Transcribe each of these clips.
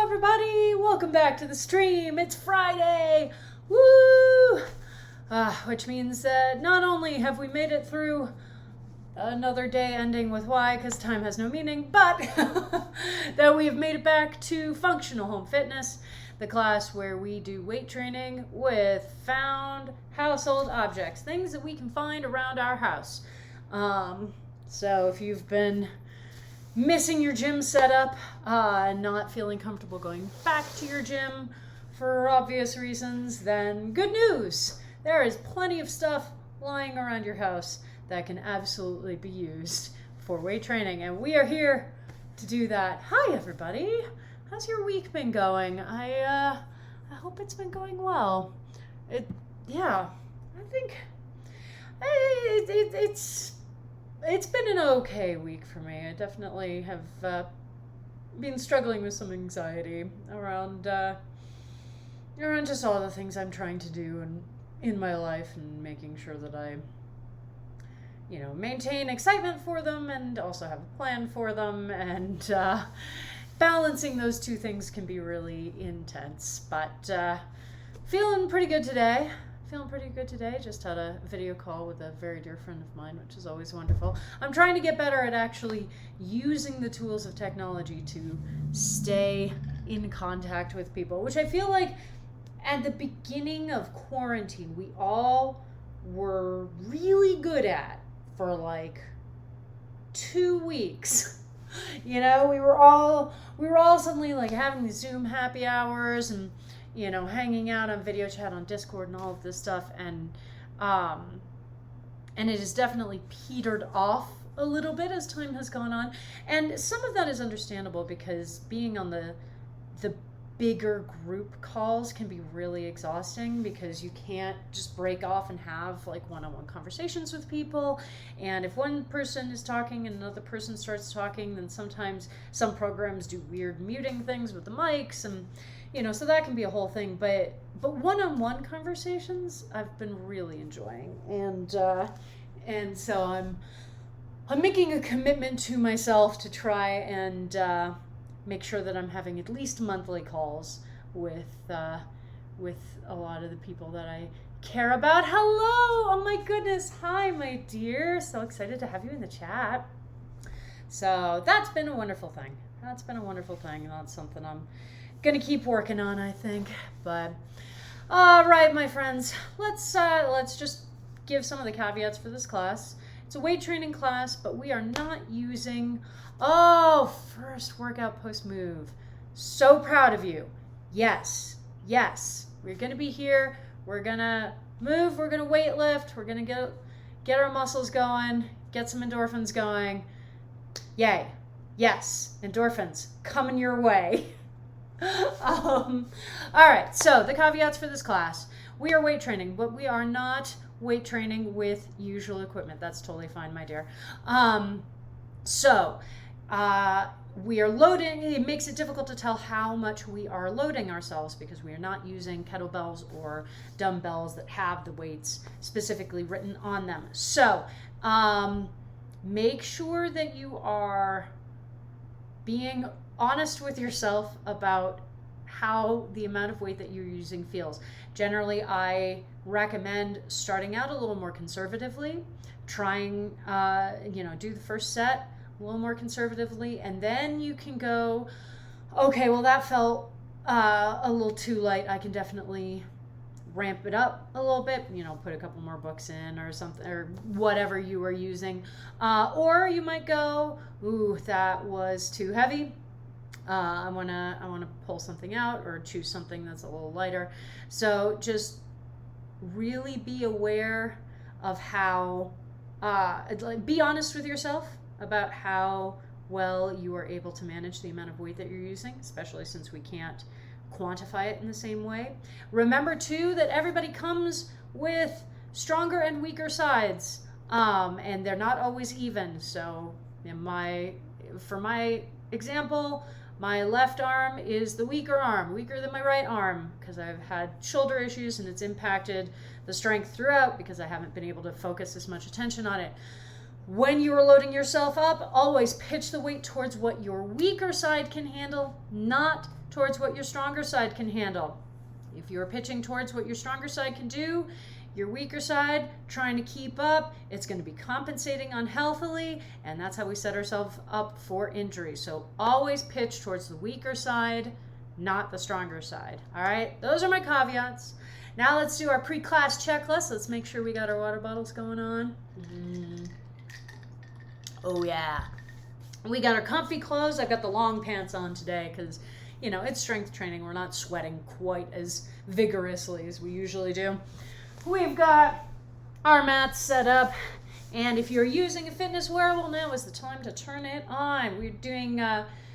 everybody! Welcome back to the stream. It's Friday! Woo! Which means that not only have we made it through another day ending with Y because time has no meaning, but that we've made it back to Functional Home Fitness, the class where we do weight training with found household objects, things that we can find around our house. So if you've been missing your gym setup, not feeling comfortable going back to your gym for obvious reasons, then good news! There is plenty of stuff lying around your house that can absolutely be used for weight training, and we are here to do that. Hi everybody! How's your week been going? I hope it's been going well. I think it's been an okay week for me. I definitely have been struggling with some anxiety around just all the things I'm trying to do in my life, and making sure that I, maintain excitement for them and also have a plan for them, and balancing those two things can be really intense. But feeling pretty good today. Just had a video call with a very dear friend of mine, which is always wonderful. I'm trying to get better at actually using the tools of technology to stay in contact with people, which I feel like at the beginning of quarantine, we all were really good at for like 2 weeks. We were all suddenly like having the Zoom happy hours and hanging out on video chat on Discord and all of this stuff, and it has definitely petered off a little bit as time has gone on, and some of that is understandable because being on the bigger group calls can be really exhausting because you can't just break off and have like one-on-one conversations with people, and if one person is talking and another person starts talking, then sometimes some programs do weird muting things with the mics, and so that can be a whole thing, but one-on-one conversations I've been really enjoying, and so I'm making a commitment to myself to try and make sure that I'm having at least monthly calls with a lot of the people that I care about. Hello! Oh my goodness! Hi, my dear! So excited to have you in the chat. So that's been a wonderful thing. And that's something I'm gonna keep working on, I think. But all right, my friends, let's just give some of the caveats for this class. It's a weight training class, but we are not using first workout post move. So proud of you. Yes, we're gonna be here, we're gonna move, we're gonna weight lift, we're gonna get our muscles going, get some endorphins going. Yay. Yes, endorphins coming your way. All right, so the caveats for this class. We are weight training, but we are not weight training with usual equipment. That's totally fine, my dear. We are loading. It makes it difficult to tell how much we are loading ourselves because we are not using kettlebells or dumbbells that have the weights specifically written on them. So make sure that you are being honest with yourself about how the amount of weight that you're using feels. Generally, I recommend starting out a little more conservatively, trying, do the first set a little more conservatively, and then you can go, okay, well that felt a little too light. I can definitely ramp it up a little bit, put a couple more books in or something, or whatever you were using. Or you might go, ooh, that was too heavy. I want to pull something out or choose something that's a little lighter. So just really be aware of how, be honest with yourself about how well you are able to manage the amount of weight that you're using, especially since we can't quantify it in the same way. Remember too that everybody comes with stronger and weaker sides, and they're not always even. So for my example, my left arm is the weaker than my right arm, because I've had shoulder issues and it's impacted the strength throughout because I haven't been able to focus as much attention on it. When you are loading yourself up, always pitch the weight towards what your weaker side can handle, not towards what your stronger side can handle. If you're pitching towards what your stronger side can do, your weaker side trying to keep up, it's going to be compensating unhealthily, and that's how we set ourselves up for injury. So always pitch towards the weaker side, not the stronger side. All right, those are my caveats. Now let's do our pre-class checklist. Let's make sure we got our water bottles going on. Oh yeah. We got our comfy clothes. I got the long pants on today because, you know, it's strength training. We're not sweating quite as vigorously as we usually do. We've got our mats set up, and if you're using a fitness wearable, now is the time to turn it on. We're doing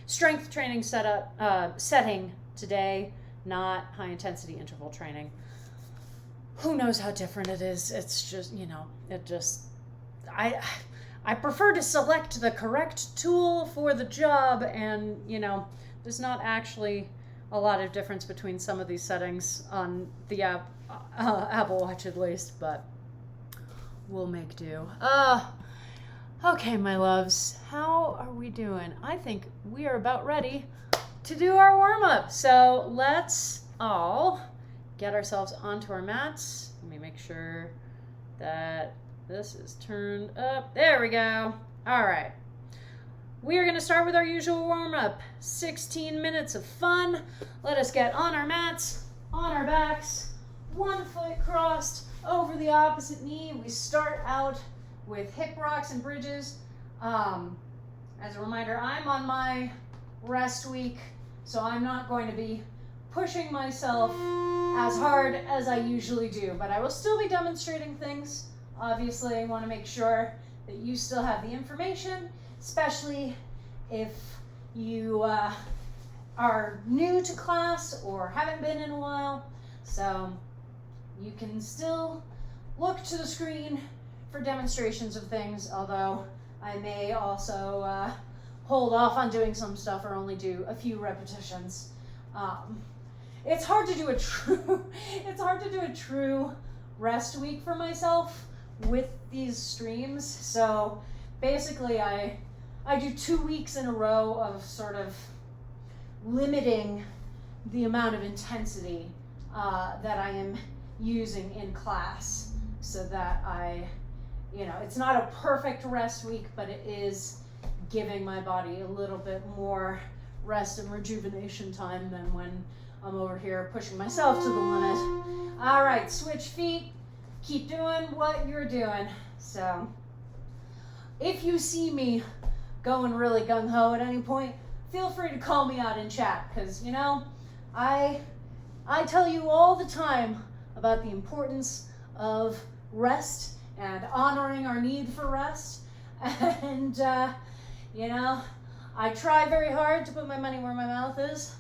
strength training setting today, not high intensity interval training. Who knows how different it is? It's just, you know, I prefer to select the correct tool for the job, and, you know, there's not actually a lot of difference between some of these settings on the Apple Watch at least, but we'll make do. Okay, my loves, how are we doing? I think we are about ready to do our warm-up. So let's all get ourselves onto our mats. Let me make sure that this is turned up. There we go. All right. We are going to start with our usual warm-up. 16 minutes of fun. Let us get on our mats, on our backs, one foot crossed over the opposite knee. We start out with hip rocks and bridges. As a reminder, I'm on my rest week, so I'm not going to be pushing myself as hard as I usually do, but I will still be demonstrating things. Obviously, I want to make sure that you still have the information, especially if you are new to class or haven't been in a while. So you can still look to the screen for demonstrations of things, although I may also hold off on doing some stuff or only do a few repetitions. It's hard to do a true rest week for myself with these streams. So basically I do 2 weeks in a row of sort of limiting the amount of intensity that I am using in class, so that it's not a perfect rest week, but it is giving my body a little bit more rest and rejuvenation time than when I'm over here pushing myself to the limit. All right, switch feet. Keep doing what you're doing. So if you see me going really gung-ho at any point, feel free to call me out in chat, because, you know, I tell you all the time about the importance of rest and honoring our need for rest. And, you know, I try very hard to put my money where my mouth is.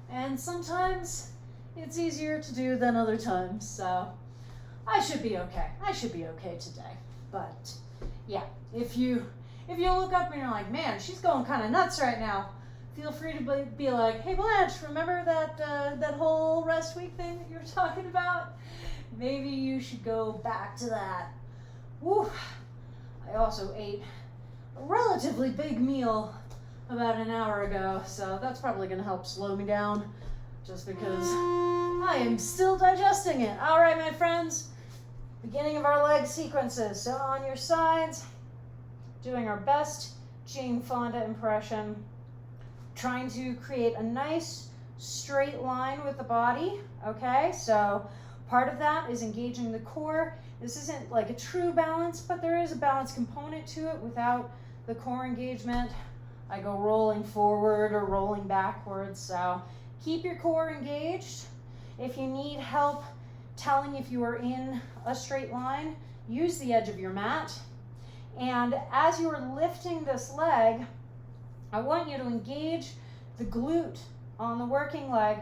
And sometimes it's easier to do than other times. So I should be okay. I should be okay today. But yeah, if you look up and you're like, man, she's going kind of nuts right now, feel free to be like, hey Blanche, remember that whole rest week thing that you were talking about? Maybe you should go back to that. Woo. I also ate a relatively big meal about an hour ago, so that's probably going to help slow me down, just because I am still digesting it. All right, my friends, beginning of our leg sequences. So on your sides, doing our best Jane Fonda impression, trying to create a nice straight line with the body. Okay, so part of that is engaging the core. This isn't like a true balance, but there is a balance component to it. Without the core engagement, I go rolling forward or rolling backwards. So keep your core engaged. If you need help telling if you are in a straight line, use the edge of your mat. And as you are lifting this leg, I want you to engage the glute on the working leg.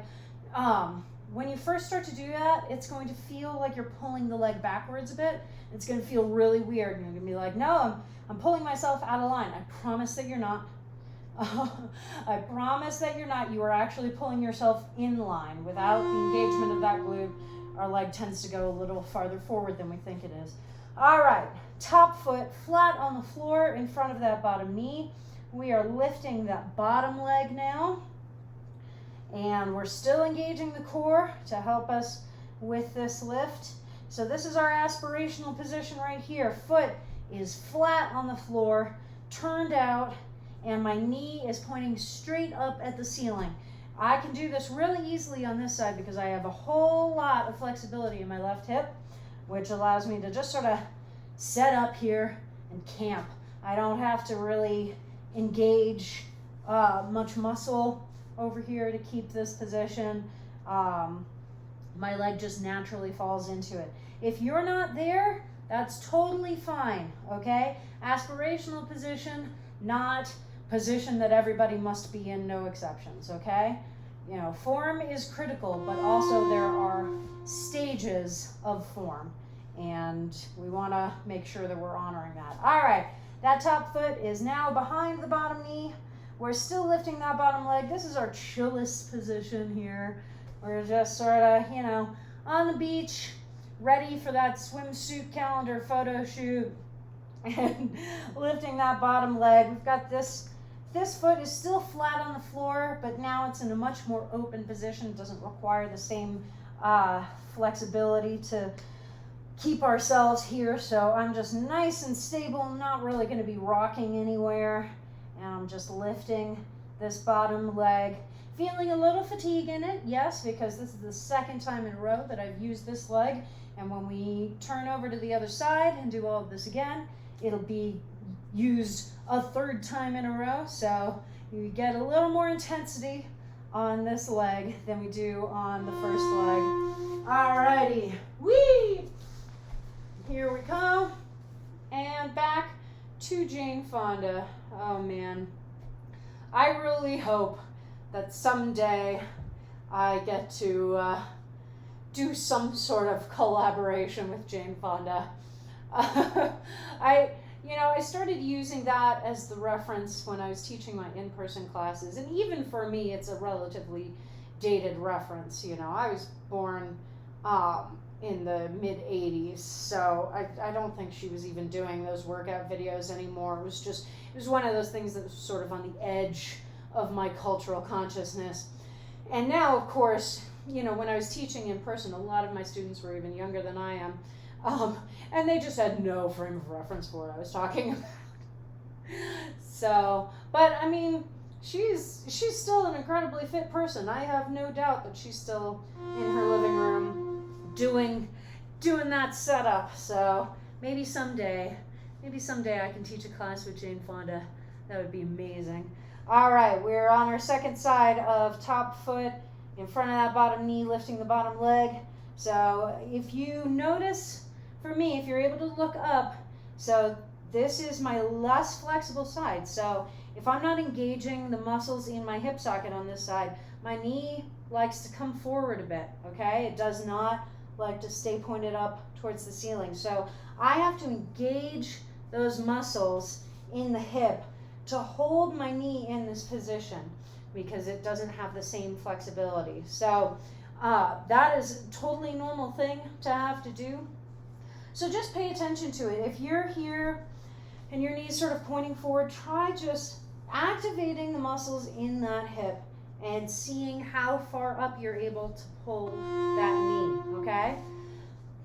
When you first start to do that, it's going to feel like you're pulling the leg backwards a bit. It's going to feel really weird. You're going to be like, no, I'm pulling myself out of line. I promise that you're not. I promise that you're not. You are actually pulling yourself in line. Without the engagement of that glute, our leg tends to go a little farther forward than we think it is. All right, top foot flat on the floor in front of that bottom knee. We are lifting that bottom leg now. And we're still engaging the core to help us with this lift. So this is our aspirational position right here. Foot is flat on the floor, turned out, and my knee is pointing straight up at the ceiling. I can do this really easily on this side because I have a whole lot of flexibility in my left hip, which allows me to just sort of set up here and camp. I don't have to really engage much muscle over here to keep this position. My leg just naturally falls into it. If you're not there, that's totally fine, okay? Aspirational position, not position that everybody must be in, no exceptions, okay? You know, form is critical, but also there are stages of form, and we want to make sure that we're honoring that. All right, that top foot is now behind the bottom knee. We're still lifting that bottom leg. This is our chillest position here. We're just sort of, you know, on the beach, ready for that swimsuit calendar photo shoot, and lifting that bottom leg. We've got this foot is still flat on the floor, but now it's in a much more open position. It doesn't require the same flexibility to keep ourselves here. So I'm just nice and stable, not really going to be rocking anywhere. And I'm just lifting this bottom leg. Feeling a little fatigue in it, yes, because this is the second time in a row that I've used this leg. And when we turn over to the other side and do all of this again, it'll be used a third time in a row. So you get a little more intensity on this leg than we do on the first leg. Alrighty, whee! Here we go. And back to Jane Fonda. Oh man, I really hope that someday I get to do some sort of collaboration with Jane Fonda. I started using that as the reference when I was teaching my in-person classes, and even for me, it's a relatively dated reference. You know, I was born in the mid-'80s, so I don't think she was even doing those workout videos anymore. It was one of those things that was sort of on the edge of my cultural consciousness. And now, of course, you know, when I was teaching in person, a lot of my students were even younger than I am, and they just had no frame of reference for what I was talking about. So, but I mean, she's still an incredibly fit person. I have no doubt that she's still in her living room doing that setup. So maybe someday I can teach a class with Jane Fonda. That would be amazing. All right, we're on our second side of top foot in front of that bottom knee, lifting the bottom leg. So if you notice, for me, if you're able to look up, so this is my less flexible side. So if I'm not engaging the muscles in my hip socket on this side, my knee likes to come forward a bit, okay? It does not like to stay pointed up towards the ceiling. So I have to engage those muscles in the hip to hold my knee in this position because it doesn't have the same flexibility. So that is a totally normal thing to have to do. So just pay attention to it. If you're here and your knee's sort of pointing forward, try just activating the muscles in that hip and seeing how far up you're able to pull that knee, okay?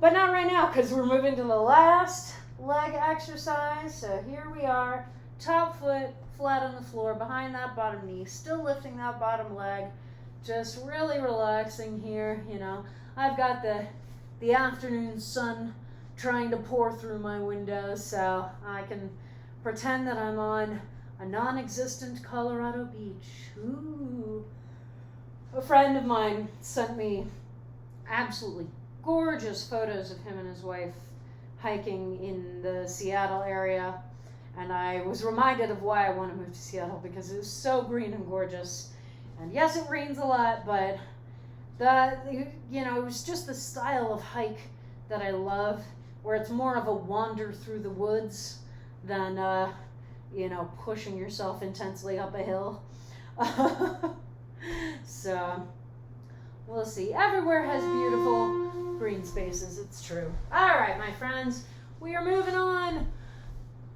But not right now, because we're moving to the last leg exercise. So here we are, top foot flat on the floor, behind that bottom knee, still lifting that bottom leg, just really relaxing here, you know. I've got the afternoon sun trying to pour through my window, so I can pretend that I'm on a non-existent Colorado beach. Ooh. A friend of mine sent me absolutely gorgeous photos of him and his wife hiking in the Seattle area, and I was reminded of why I want to move to Seattle, because it was so green and gorgeous. And yes, it rains a lot, but it was just the style of hike that I love, where it's more of a wander through the woods than pushing yourself intensely up a hill. So we'll see. Everywhere has beautiful green spaces, it's true. All right, my friends, we are moving on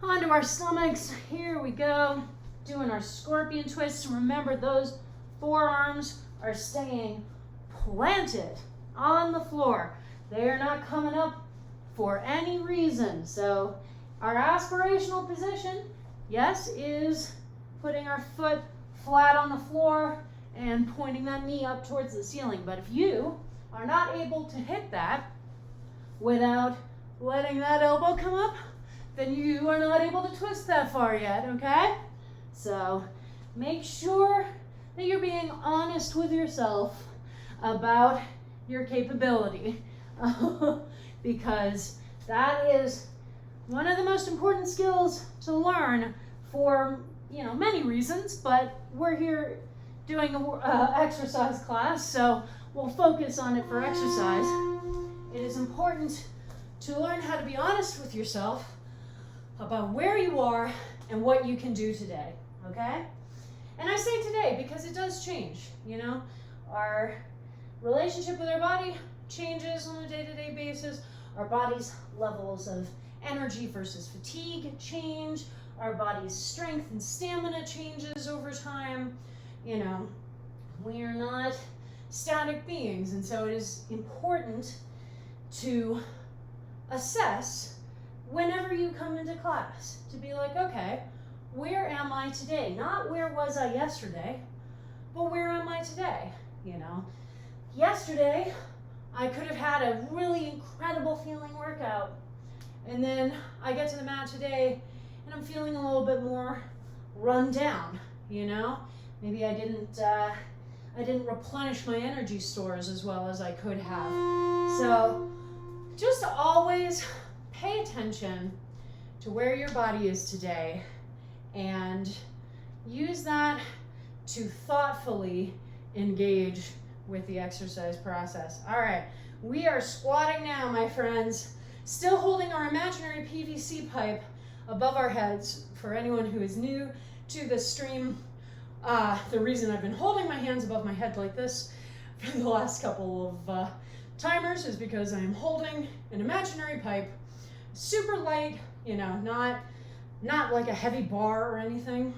onto our stomachs. Here we go, doing our scorpion twists. Remember, those forearms are staying planted on the floor. They are not coming up for any reason. So our aspirational position, yes, is putting our foot flat on the floor and pointing that knee up towards the ceiling. But if you are not able to hit that without letting that elbow come up, then you are not able to twist that far yet, okay? So make sure that you're being honest with yourself about your capability because that is one of the most important skills to learn for, many reasons, but we're here doing an exercise class, so we'll focus on it for exercise. It is important to learn how to be honest with yourself about where you are and what you can do today, okay? And I say today because it does change, Our relationship with our body changes on a day-to-day basis. Our body's levels of energy versus fatigue change. Our body's strength and stamina changes over time. We are not static beings, and so it is important to assess whenever you come into class, to be like, okay, where am I today? Not where was I yesterday, but where am I today? Yesterday, I could have had a really incredible feeling workout, and then I get to the mat today, and I'm feeling a little bit more run down, Maybe I didn't replenish my energy stores as well as I could have. So just always pay attention to where your body is today and use that to thoughtfully engage with the exercise process. All right, we are squatting now, my friends, still holding our imaginary PVC pipe above our heads. For anyone who is new to the stream, the reason I've been holding my hands above my head like this for the last couple of timers is because I am holding an imaginary pipe, super light, not like a heavy bar or anything,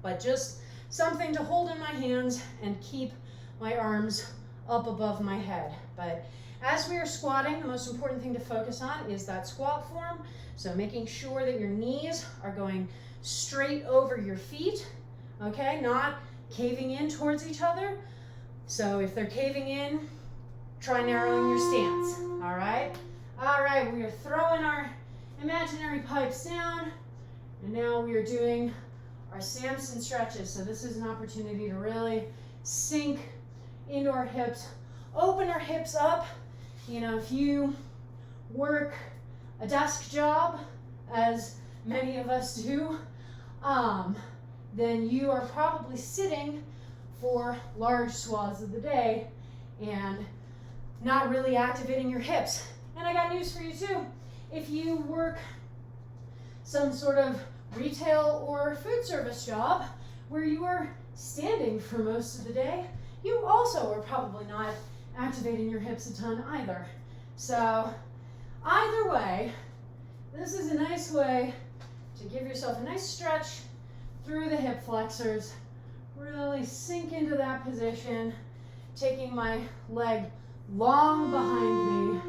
but just something to hold in my hands and keep my arms up above my head. But as we are squatting, the most important thing to focus on is that squat form. So making sure that your knees are going straight over your feet, okay? Not caving in towards each other. So if they're caving in, try narrowing your stance, all right? All right, we are throwing our imaginary pipes down, and now we are doing our Samson stretches. So this is an opportunity to really sink into our hips, open our hips up. If you work a desk job, as many of us do, then you are probably sitting for large swaths of the day and not really activating your hips. And I got news for you too. If you work some sort of retail or food service job where you are standing for most of the day, you also are probably not activating your hips a ton either. So either way, this is a nice way to give yourself a nice stretch through the hip flexors. Really sink into that position, taking my leg long behind me.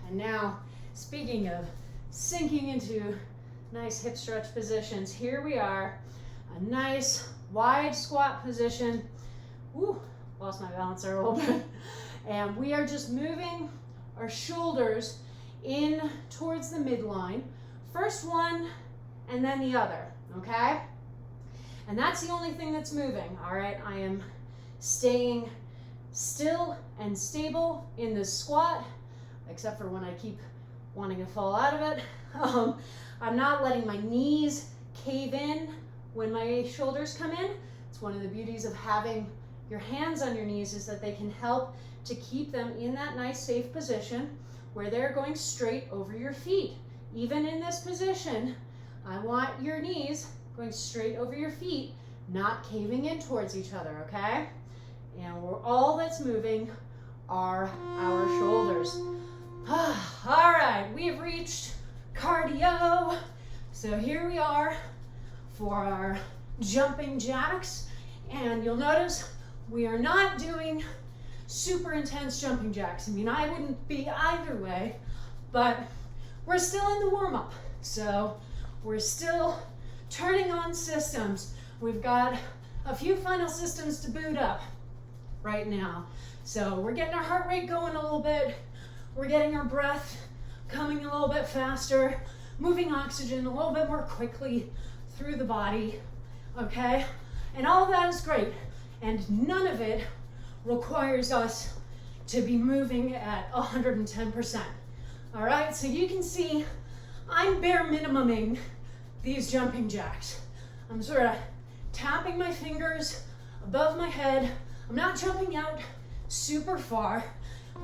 And now, speaking of sinking into nice hip stretch positions, here we are, a nice wide squat position. Ooh, lost my balance there a little bit. And we are just moving our shoulders in towards the midline. First one and then the other, okay? And that's the only thing that's moving, all right? I am staying still and stable in this squat, except for when I keep wanting to fall out of it. I'm not letting my knees cave in when my shoulders come in. It's one of the beauties of having your hands on your knees is that they can help to keep them in that nice safe position where they're going straight over your feet. Even in this position, I want your knees going straight over your feet, not caving in towards each other, okay? And all that's moving are our shoulders. All right, we've reached cardio. So here we are for our jumping jacks. And you'll notice We are not doing super intense jumping jacks. I mean, I wouldn't be either way, but we're still in the warm-up. So we're still turning on systems. We've got a few final systems to boot up right now. So we're getting our heart rate going a little bit. We're getting our breath coming a little bit faster, moving oxygen a little bit more quickly through the body, okay? And all of that is great. And none of it requires us to be moving at 110%. All right, so you can see I'm bare minimuming these jumping jacks. I'm sort of tapping my fingers above my head. I'm not jumping out super far.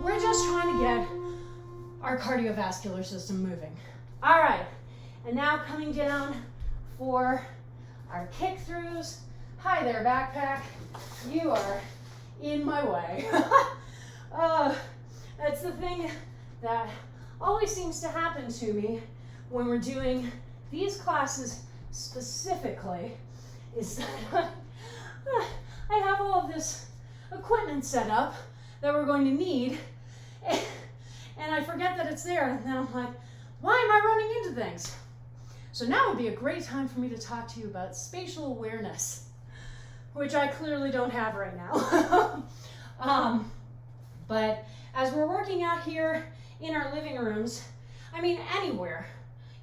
We're just trying to get our cardiovascular system moving. All right, and now coming down for our kick throughs. Hi there, backpack. You are in my way. That's the thing that always seems to happen to me when we're doing these classes specifically, is that I have all of this equipment set up that we're going to need, and I forget that it's there, and then I'm like, why am I running into things? So now would be a great time for me to talk to you about spatial awareness, which I clearly don't have right now. But as we're working out here in our living rooms, I mean, anywhere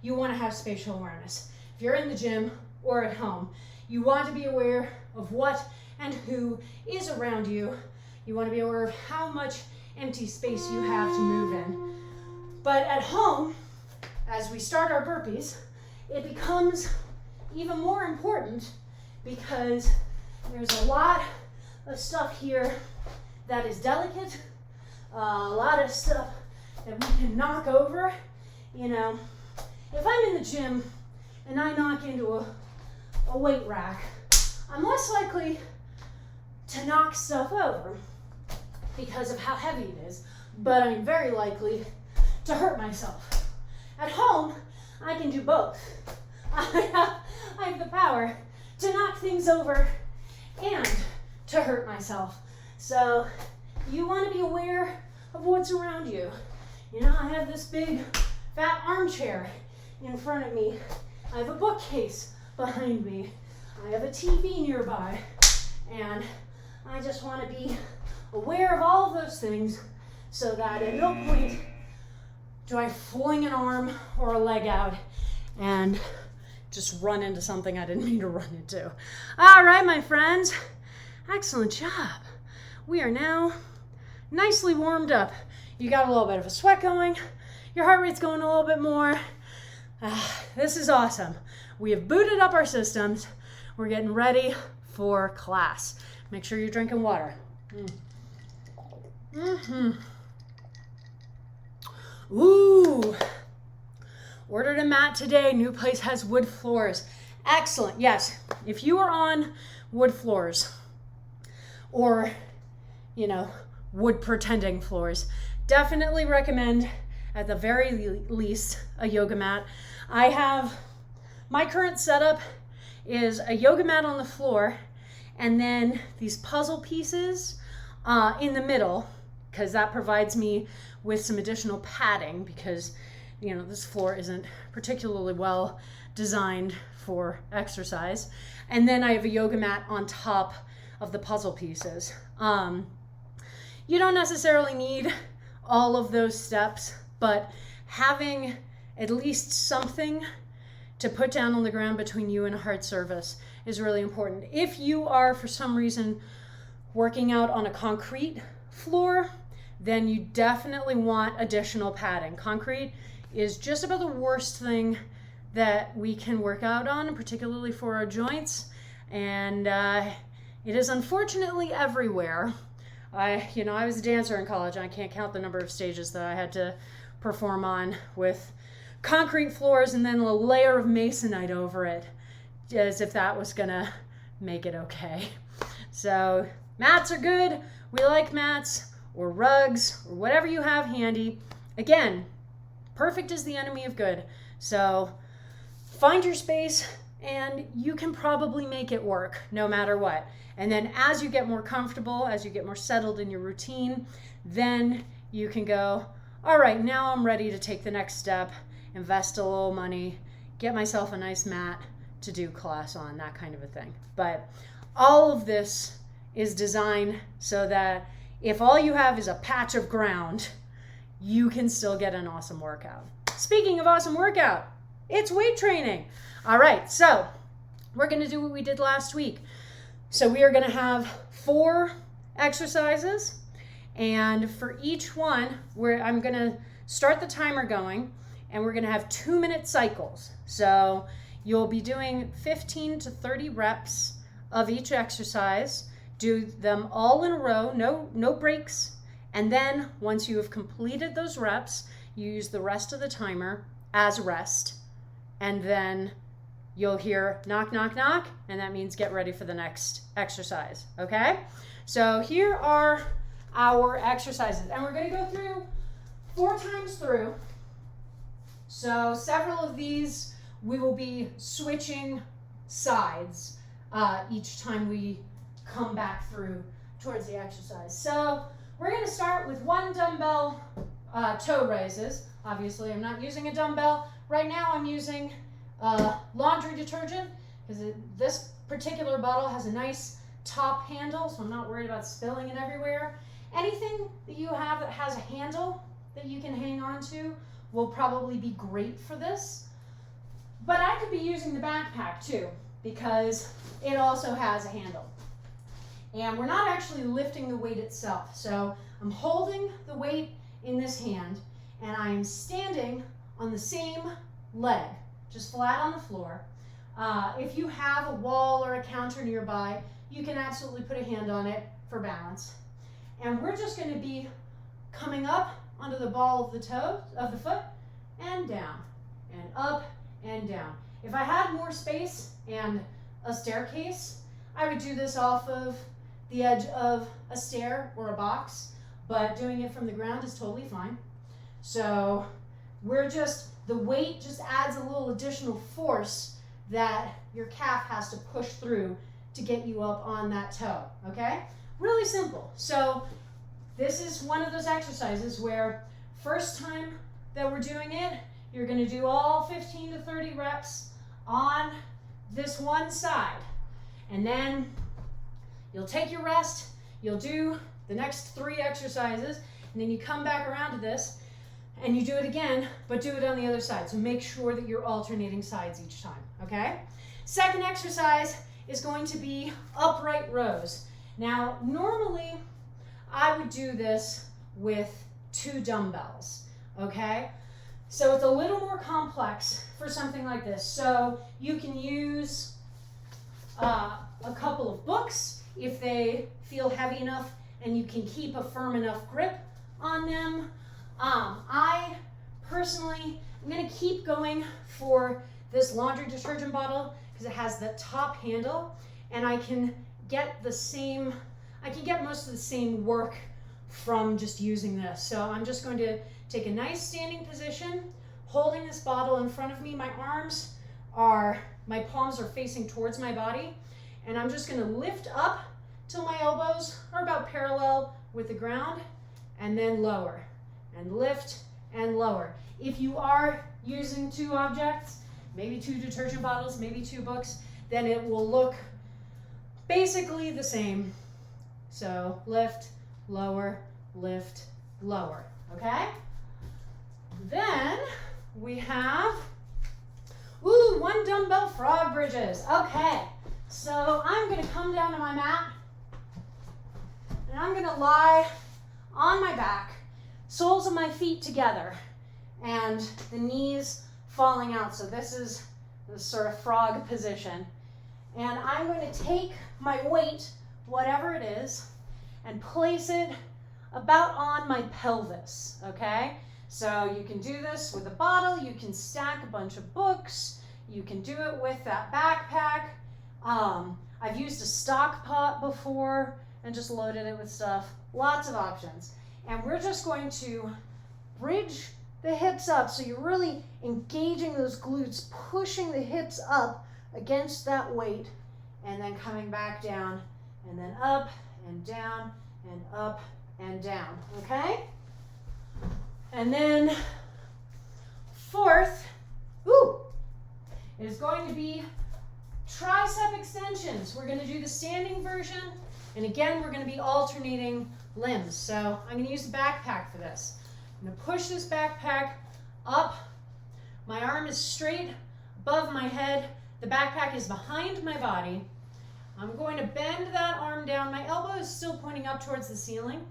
you want to have spatial awareness. If you're in the gym or at home, you want to be aware of what and who is around you. You want to be aware of how much empty space you have to move in. But at home, as we start our burpees, it becomes even more important because there's a lot of stuff here that is delicate, a lot of stuff that we can knock over. You know, if I'm in the gym and I knock into a weight rack, I'm less likely to knock stuff over because of how heavy it is, but I'm very likely to hurt myself. At home, I can do both. I have the power to knock things over and to hurt myself. So you want to be aware of what's around you. You know, I have this big fat armchair in front of me. I have a bookcase behind me. I have a TV nearby. And I just want to be aware of all of those things so that at no point do I fling an arm or a leg out and just run into something I didn't mean to run into. All right, my friends. Excellent job. We are now nicely warmed up. You got a little bit of a sweat going. Your heart rate's going a little bit more. This is awesome. We have booted up our systems. We're getting ready for class. Make sure you're drinking water. Ooh. Ordered a mat today. New place has wood floors. Excellent. Yes. If you are on wood floors or, you know, wood pretending floors, definitely recommend at the very least a yoga mat. I have my current setup is a yoga mat on the floor and then these puzzle pieces in the middle, because that provides me with some additional padding because, you know, this floor isn't particularly well designed for exercise. And then I have a yoga mat on top of the puzzle pieces. You don't necessarily need all of those steps, but having at least something to put down on the ground between you and a hard surface is really important. If you are, for some reason, working out on a concrete floor, then you definitely want additional padding. Concrete is just about the worst thing that we can work out on, particularly for our joints, and it is unfortunately everywhere. I was a dancer in college, and I can't count the number of stages that I had to perform on with concrete floors and then a layer of masonite over it, as if that was gonna make it okay. So mats are good. We like mats or rugs or whatever you have handy. Again, perfect is the enemy of good. So find your space, and you can probably make it work no matter what. And then as you get more comfortable, as you get more settled in your routine, then you can go, all right, now I'm ready to take the next step, invest a little money, get myself a nice mat to do class on, that kind of a thing. But all of this is designed so that if all you have is a patch of ground, you can still get an awesome workout. Speaking of awesome workout, it's weight training. All right, so we're going to do what we did last week. So we are going to have 4 exercises, and for each one, I'm going to start the timer going, and we're going to have 2-minute cycles. So you'll be doing 15 to 30 reps of each exercise. Do them all in a row, no breaks. And then once you have completed those reps, you use the rest of the timer as rest. And then you'll hear knock, knock, knock, and that means get ready for the next exercise, okay? So here are our exercises, and we're gonna go through 4 times through. So several of these, we will be switching sides each time we come back through towards the exercise. So we're gonna start with 1 dumbbell toe raises. Obviously, I'm not using a dumbbell. Right now, I'm using laundry detergent because this particular bottle has a nice top handle, so I'm not worried about spilling it everywhere. Anything that you have that has a handle that you can hang on to will probably be great for this. But I could be using the backpack too because it also has a handle. And we're not actually lifting the weight itself. So I'm holding the weight in this hand and I am standing on the same leg, just flat on the floor. If you have a wall or a counter nearby, you can absolutely put a hand on it for balance. And we're just going to be coming up onto the ball of the toe, of the foot, and down, and up and down. If I had more space and a staircase, I would do this off of the edge of a stair or a box, but doing it from the ground is totally fine. So the weight just adds a little additional force that your calf has to push through to get you up on that toe, okay? Really simple. So this is one of those exercises where first time that we're doing it, you're gonna do all 15 to 30 reps on this one side. And then you'll take your rest, you'll do the next 3 exercises, and then you come back around to this and you do it again, but do it on the other side. So make sure that you're alternating sides each time, okay? Second exercise is going to be upright rows. Now, normally I would do this with 2 dumbbells, okay? So it's a little more complex for something like this. So you can use a couple of books if they feel heavy enough and you can keep a firm enough grip on them. I personally am going to keep going for this laundry detergent bottle because it has the top handle and I can get most of the same work from just using this. So I'm just going to take a nice standing position, holding this bottle in front of me. My palms are facing towards my body, and I'm just going to lift up till my elbows are about parallel with the ground, and then lower, and lift and lower. If you are using 2 objects, maybe 2 detergent bottles, maybe 2 books, then it will look basically the same. So lift, lower, okay? Then we have, 1 dumbbell frog bridges. Okay, so I'm gonna come down to my mat and I'm gonna lie on my back, soles of my feet together, and the knees falling out. So this is the sort of frog position. And I'm going to take my weight, whatever it is, and place it about on my pelvis, okay? So you can do this with a bottle, you can stack a bunch of books, you can do it with that backpack. I've used a stock pot before and just loaded it with stuff. Lots of options. And we're just going to bridge the hips up so you're really engaging those glutes, pushing the hips up against that weight, and then coming back down, and then up and down and up and down, okay? And then fourth, is going to be tricep extensions. We're going to do the standing version, and again, we're going to be alternating limbs. So I'm going to use the backpack for this. I'm going to push this backpack up. My arm is straight above my head. The backpack is behind my body. I'm going to bend that arm down. My elbow is still pointing up towards the ceiling.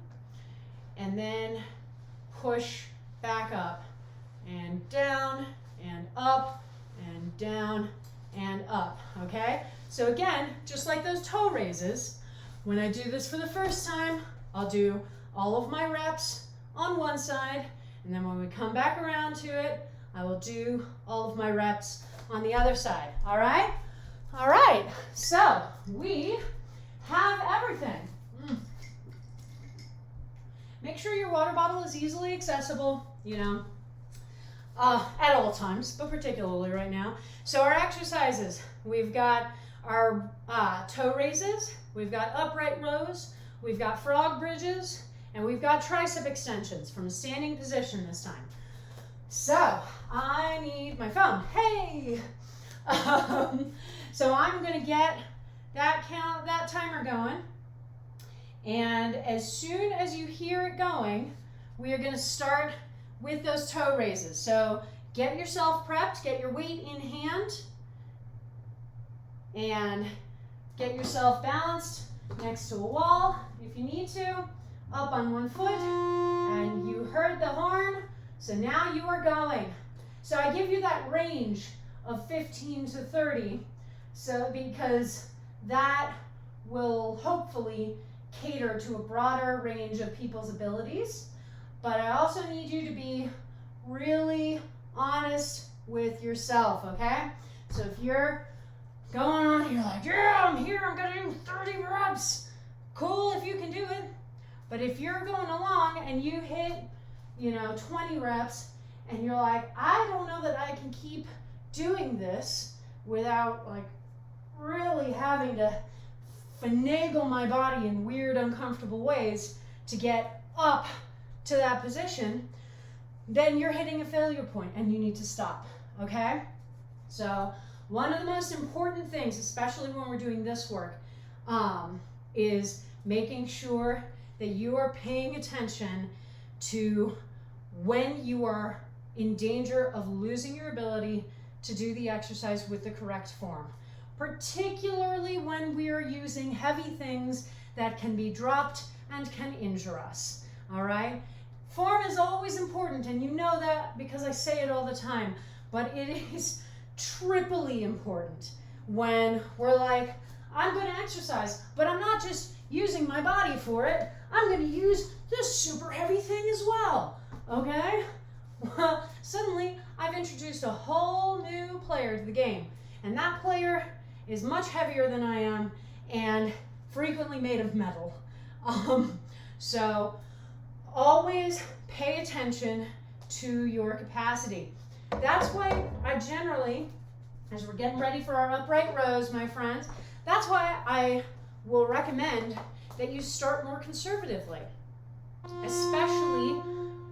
And then push back up and down and up and down and up, okay? So again, just like those toe raises, when I do this for the first time, I'll do all of my reps on one side, and then when we come back around to it, I will do all of my reps on the other side, all right? All right, so we have everything. Make sure your water bottle is easily accessible, you know, at all times, but particularly right now. So our exercises, we've got our toe raises, we've got upright rows, we've got frog bridges, and we've got tricep extensions from a standing position this time. So I need my phone. Hey! So I'm going to get that timer going. And as soon as you hear it going, we are going to start with those toe raises. So get yourself prepped, get your weight in hand, and get yourself balanced next to a wall if you need to, up on one foot, and you heard the horn, so now you are going. So I give you that range of 15 to 30, so because that will hopefully cater to a broader range of people's abilities. But I also need you to be really honest with yourself, okay? So if you're going on, you're like, yeah, I'm here, I'm gonna do 30 reps. Cool if you can do it. But if you're going along and you hit, 20 reps and you're like, I don't know that I can keep doing this without really having to finagle my body in weird, uncomfortable ways to get up to that position, then you're hitting a failure point and you need to stop, okay? So one of the most important things, especially when we're doing this work, is making sure that you are paying attention to when you are in danger of losing your ability to do the exercise with the correct form, particularly when we are using heavy things that can be dropped and can injure us, all right? Form is always important, and you know that because I say it all the time, but it is triply important when we're like, I'm going to exercise, but I'm not just using my body for it, I'm going to use this super heavy thing as well, okay? Well, suddenly I've introduced a whole new player to the game, and that player is much heavier than I am and frequently made of metal. So always pay attention to your capacity. That's why I generally, as we're getting ready for our upright rows, my friends, that's why I will recommend that you start more conservatively, especially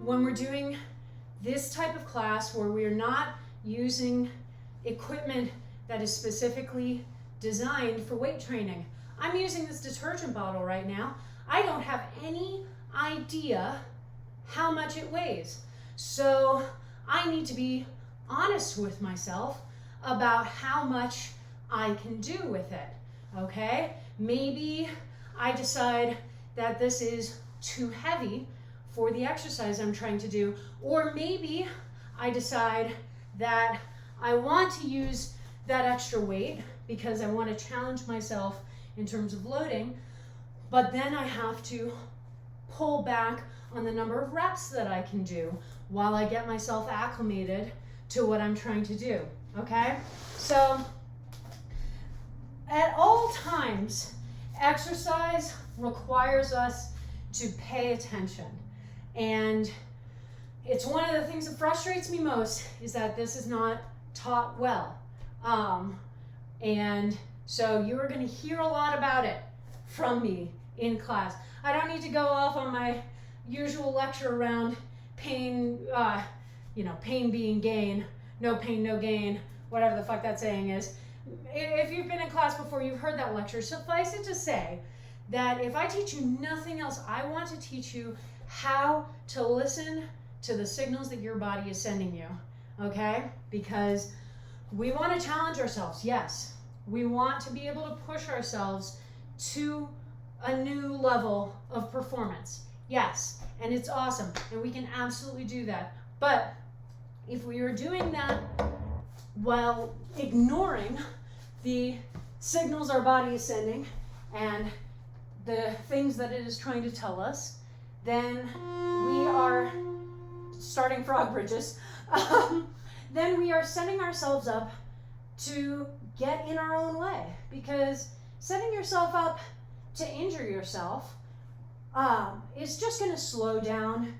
when we're doing this type of class where we're not using equipment that is specifically designed for weight training. I'm using this detergent bottle right now. I don't have any idea how much it weighs. So I need to be honest with myself about how much I can do with it, okay? Maybe I decide that this is too heavy for the exercise I'm trying to do, or maybe I decide that I want to use that extra weight because I want to challenge myself in terms of loading, but then I have to pull back on the number of reps that I can do while I get myself acclimated to what I'm trying to do, okay? So at all times, exercise requires us to pay attention. And it's one of the things that frustrates me most is that this is not taught well. And so you are going to hear a lot about it from me in class. I don't need to go off on my usual lecture around pain, pain being gain, no pain, no gain, whatever the fuck that saying is. If you've been in class before, you've heard that lecture. Suffice it to say that if I teach you nothing else, I want to teach you how to listen to the signals that your body is sending you, okay? Because we want to challenge ourselves, yes. We want to be able to push ourselves to a new level of performance, yes. And it's awesome, and we can absolutely do that. But if we are doing that while ignoring the signals our body is sending and the things that it is trying to tell us, then we are starting frog bridges. Then we are setting ourselves up to get in our own way, because setting yourself up to injure yourself is just going to slow down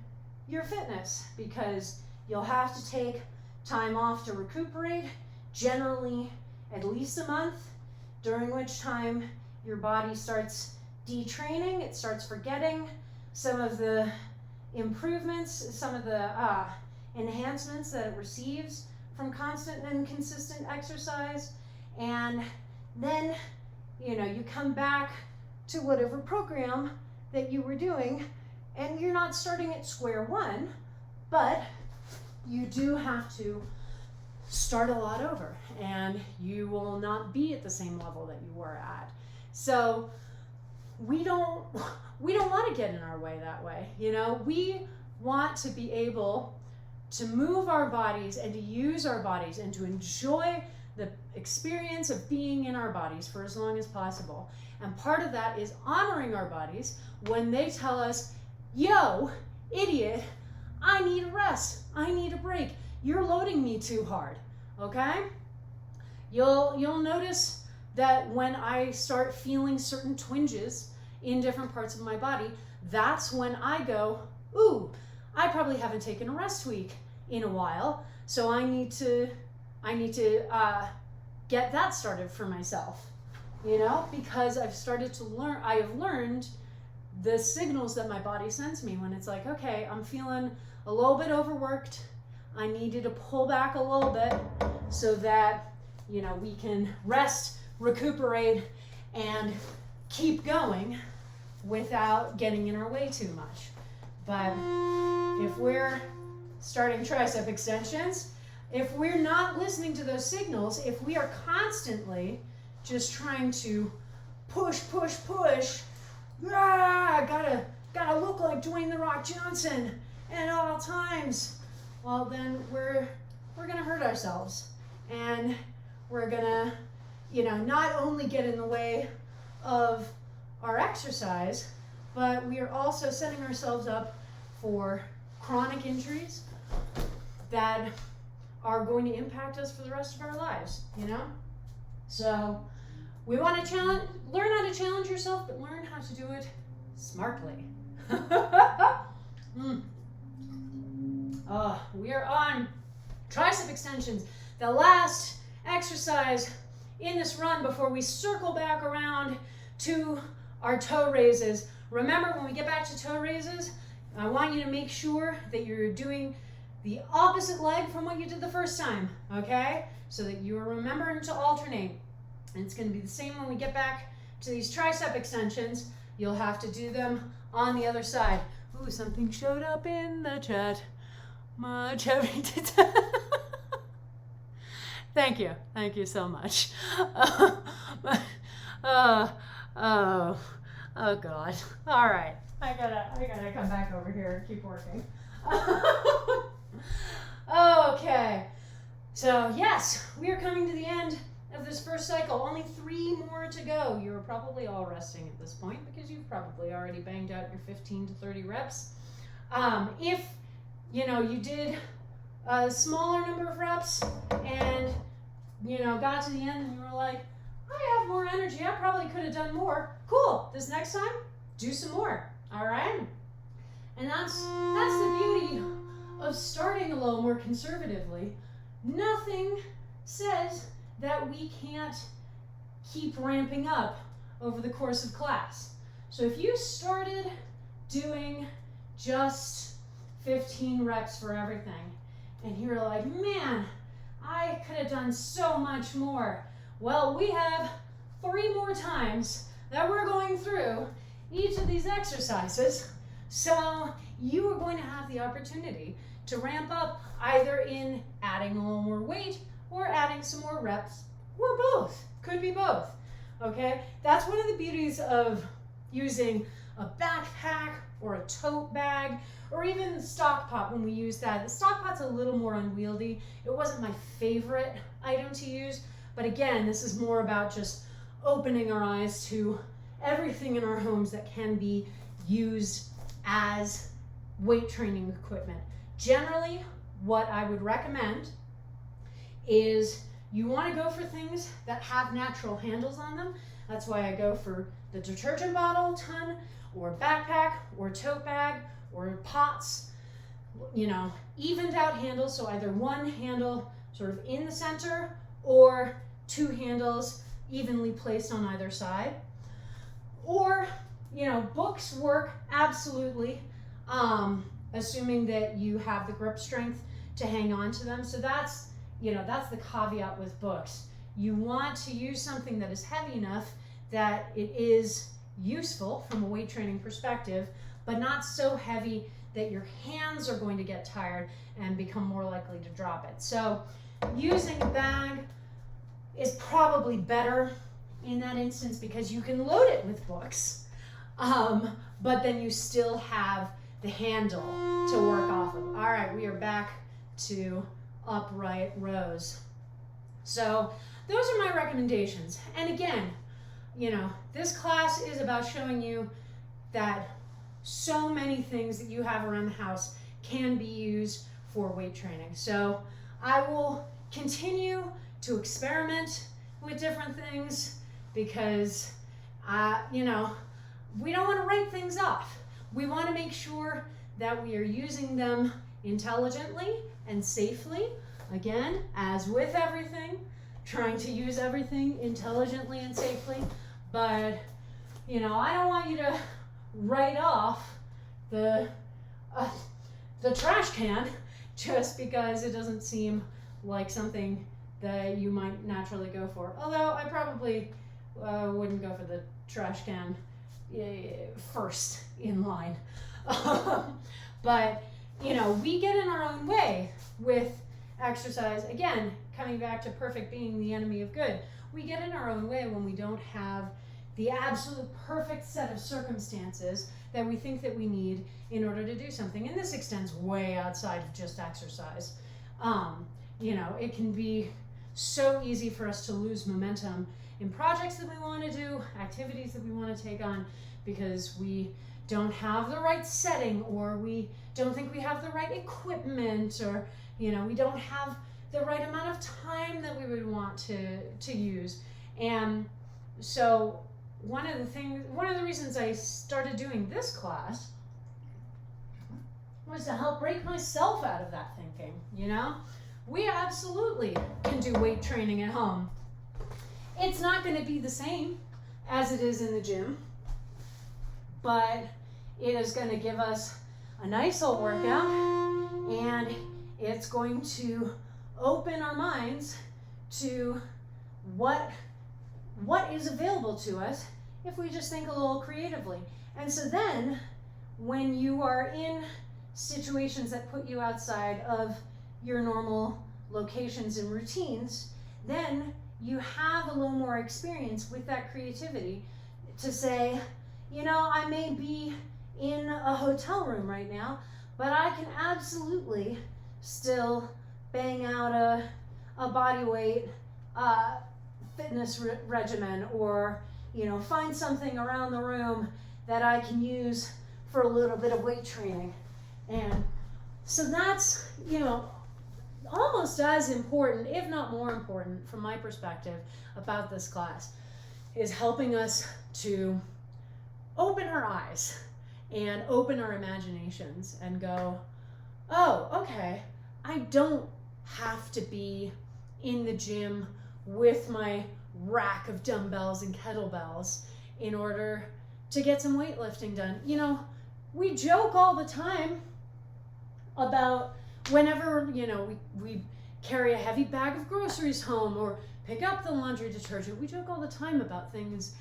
your fitness, because you'll have to take time off to recuperate, generally at least a month, during which time your body starts detraining, it starts forgetting some of the improvements, some of the enhancements that it receives from constant and consistent exercise. And then, you come back to whatever program that you were doing, and you're not starting at square one, but you do have to start a lot over, and you will not be at the same level that you were at. So we don't want to get in our way that way. We want to be able to move our bodies and to use our bodies and to enjoy the experience of being in our bodies for as long as possible. And part of that is honoring our bodies when they tell us, yo, idiot, I need a rest, I need a break, you're loading me too hard, okay? You'll notice that when I start feeling certain twinges in different parts of my body, that's when I go, ooh, I probably haven't taken a rest week in a while, so I need to get that started for myself, because I have learned the signals that my body sends me when it's like, okay, I'm feeling a little bit overworked, I needed to pull back a little bit so that, we can rest, recuperate, and keep going without getting in our way too much. But if we're starting tricep extensions, if we're not listening to those signals, if we are constantly just trying to push, gotta look like Dwayne "The Rock" Johnson at all times, well, then we're gonna hurt ourselves, and we're gonna, not only get in the way of our exercise, but we are also setting ourselves up for chronic injuries that are going to impact us for the rest of our lives, So we want to learn how to challenge yourself, but learn how to do it smartly. We are on tricep extensions, the last exercise in this run before we circle back around to our toe raises. Remember, when we get back to toe raises, I want you to make sure that you're doing the opposite leg from what you did the first time, okay? So that you're remembering to alternate. And it's going to be the same when we get back to these tricep extensions. You'll have to do them on the other side. Ooh, something showed up in the chat. Much heavy to Thank you so much. Oh God. All right, I gotta come back over here and keep working. Okay, so yes, we are coming to the end of this first cycle. Only 3 more to go. You're probably all resting at this point because you've probably already banged out your 15 to 30 reps. If you did a smaller number of reps and got to the end and you were like, I have more energy, I probably could have done more. Cool. This next time, do some more. All right. And that's the beauty of starting a little more conservatively. Nothing says that we can't keep ramping up over the course of class. So if you started doing just 15 reps for everything, and you're like, man, I could have done so much more. Well, we have 3 more times that we're going through each of these exercises. So you are going to have the opportunity to ramp up either in adding a little more weight or adding some more reps, or both. Could be both. Okay? That's one of the beauties of using a backpack or a tote bag, or even the stock pot when we use that. The stock pot's a little more unwieldy. It wasn't my favorite item to use, but again, this is more about just opening our eyes to everything in our homes that can be used as weight training equipment. Generally, what I would recommend is you want to go for things that have natural handles on them. That's why I go for the detergent bottle ton, or backpack, or tote bag, or pots. You know, evened out handles, so either one handle sort of in the center or 2 handles evenly placed on either side. Or, you know, books work absolutely, assuming that you have the grip strength to hang on to them. So that's, you know, that's the caveat with books. You want to use something that is heavy enough that it is useful from a weight training perspective, but not so heavy that your hands are going to get tired and become more likely to drop it. So using a bag is probably better in that instance because you can load it with books, but then you still have the handle to work off of. All right, we are back to upright rows. So those are my recommendations. And again, you know, this class is about showing you that so many things that you have around the house can be used for weight training. So I will continue to experiment with different things because, you know, we don't want to write things off. We want to make sure that we are using them intelligently and safely. Again, as with everything, trying to use everything intelligently and safely. But, you know, I don't want you to write off the trash can just because it doesn't seem like something that you might naturally go for. Although I probably wouldn't go for the trash can first in line. But, you know, we get in our own way with exercise. Again, coming back to perfect being the enemy of good. We get in our own way when we don't have the absolute perfect set of circumstances that we think that we need in order to do something. And this extends way outside of just exercise. You know, it can be so easy for us to lose momentum in projects that we want to do, activities that we want to take on, because we don't have the right setting, or we don't think we have the right equipment, or, you know, we don't have the right amount of time that we would want to use. And so one of the reasons I started doing this class was to help break myself out of that thinking. You know, we absolutely can do weight training at home. It's not going to be the same as it is in the gym, but it is going to give us a nice little workout, and it's going to open our minds to what is available to us if we just think a little creatively. And so then when you are in situations that put you outside of your normal locations and routines, then you have a little more experience with that creativity to say, you know, I may be in a hotel room right now, but I can absolutely still bang out a body weight fitness regimen, or, you know, find something around the room that I can use for a little bit of weight training. And so that's, you know, almost as important, if not more important from my perspective about this class, is helping us to open our eyes and open our imaginations and go, oh, okay, I don't have to be in the gym with my rack of dumbbells and kettlebells in order to get some weightlifting done. You know, we joke all the time about whenever, you know, we carry a heavy bag of groceries home or pick up the laundry detergent. We joke all the time about things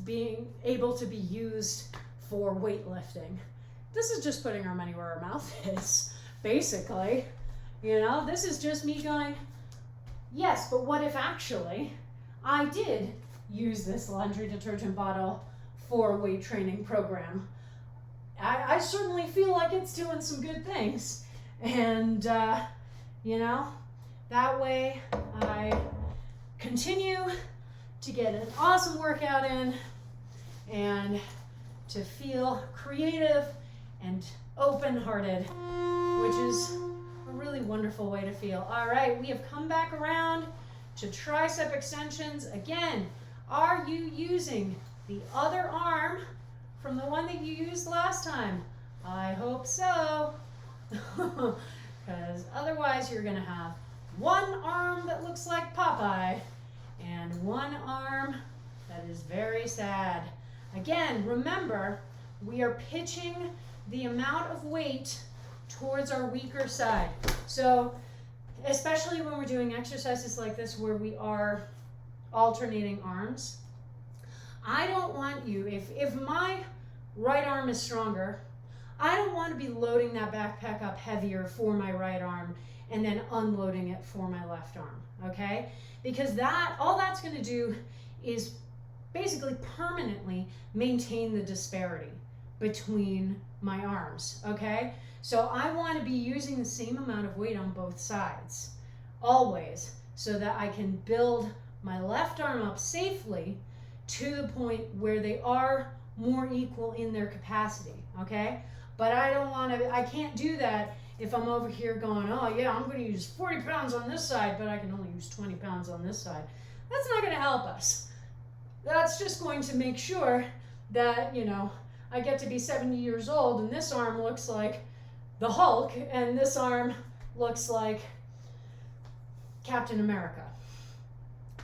being able to be used for weightlifting. This is just putting our money where our mouth is, basically. You know, this is just me going, yes, but what if actually I did use this laundry detergent bottle for a weight training program? I certainly feel like it's doing some good things. And, you know, that way I continue to get an awesome workout in and to feel creative and open-hearted, which is a really wonderful way to feel. All right, we have come back around to tricep extensions. Again, are you using the other arm from the one that you used last time? I hope so, because otherwise you're gonna have one arm that looks like Popeye and one arm that is very sad. Again, remember, we are pitching the amount of weight towards our weaker side. So, especially when we're doing exercises like this where we are alternating arms, I don't want you, if my right arm is stronger, I don't want to be loading that backpack up heavier for my right arm and then unloading it for my left arm, okay? Because all that's going to do is basically permanently maintain the disparity between my arms, okay? So I want to be using the same amount of weight on both sides, always, so that I can build my left arm up safely to the point where they are more equal in their capacity, okay? But I can't do that if I'm over here going, oh yeah, I'm going to use 40 pounds on this side, but I can only use 20 pounds on this side. That's not going to help us. That's just going to make sure that, you know, I get to be 70 years old and this arm looks like the Hulk and this arm looks like Captain America.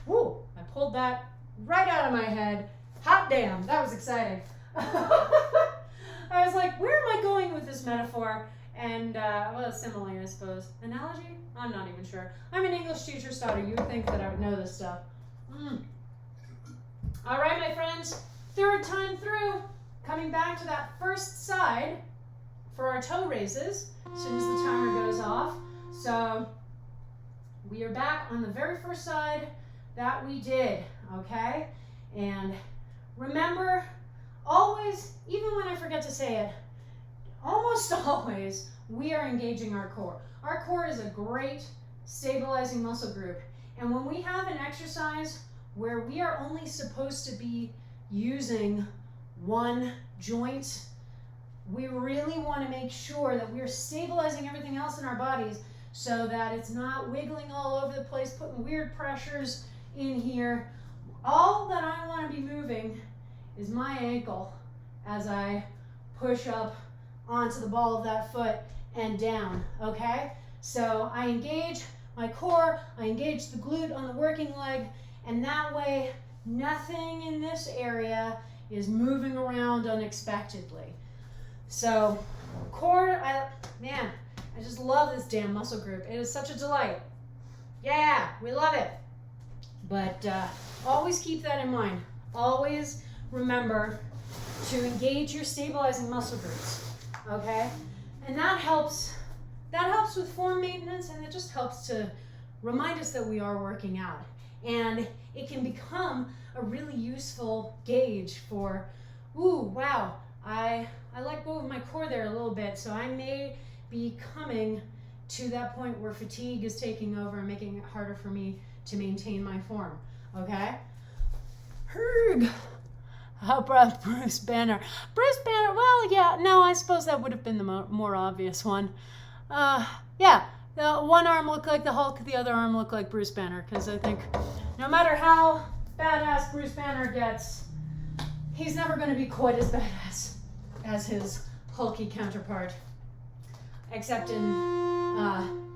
Woo, I pulled that right out of my head. Hot damn, that was exciting. I was like, where am I going with this metaphor? And, well, simile, I suppose. Analogy? I'm not even sure. I'm an English teacher's daughter. You would think that I would know this stuff. All right, my friends, third time through, coming back to that first side for our toe raises as soon as the timer goes off. So we are back on the very first side that we did, okay? And remember, always, even when I forget to say it, almost always, we are engaging our core. Our core is a great stabilizing muscle group. And when we have an exercise where we are only supposed to be using one joint, we really want to make sure that we're stabilizing everything else in our bodies so that it's not wiggling all over the place, putting weird pressures in here. All that I want to be moving is my ankle as I push up onto the ball of that foot and down, okay? So I engage my core, I engage the glute on the working leg, and that way nothing in this area is moving around unexpectedly. So core, man, I just love this damn muscle group. It is such a delight. Yeah, we love it. But always keep that in mind. Always remember to engage your stabilizing muscle groups, okay? And that helps with form maintenance, and it just helps to remind us that we are working out. And it can become a really useful gauge for, ooh, wow, I let go of my core there a little bit, so I may be coming to that point where fatigue is taking over and making it harder for me to maintain my form, okay? Herg. How about Bruce Banner? Bruce Banner, well, yeah, no, I suppose that would have been the more obvious one. Yeah, the one arm looked like the Hulk, the other arm looked like Bruce Banner, because I think no matter how badass Bruce Banner gets, he's never going to be quite as badass as his hulky counterpart, except in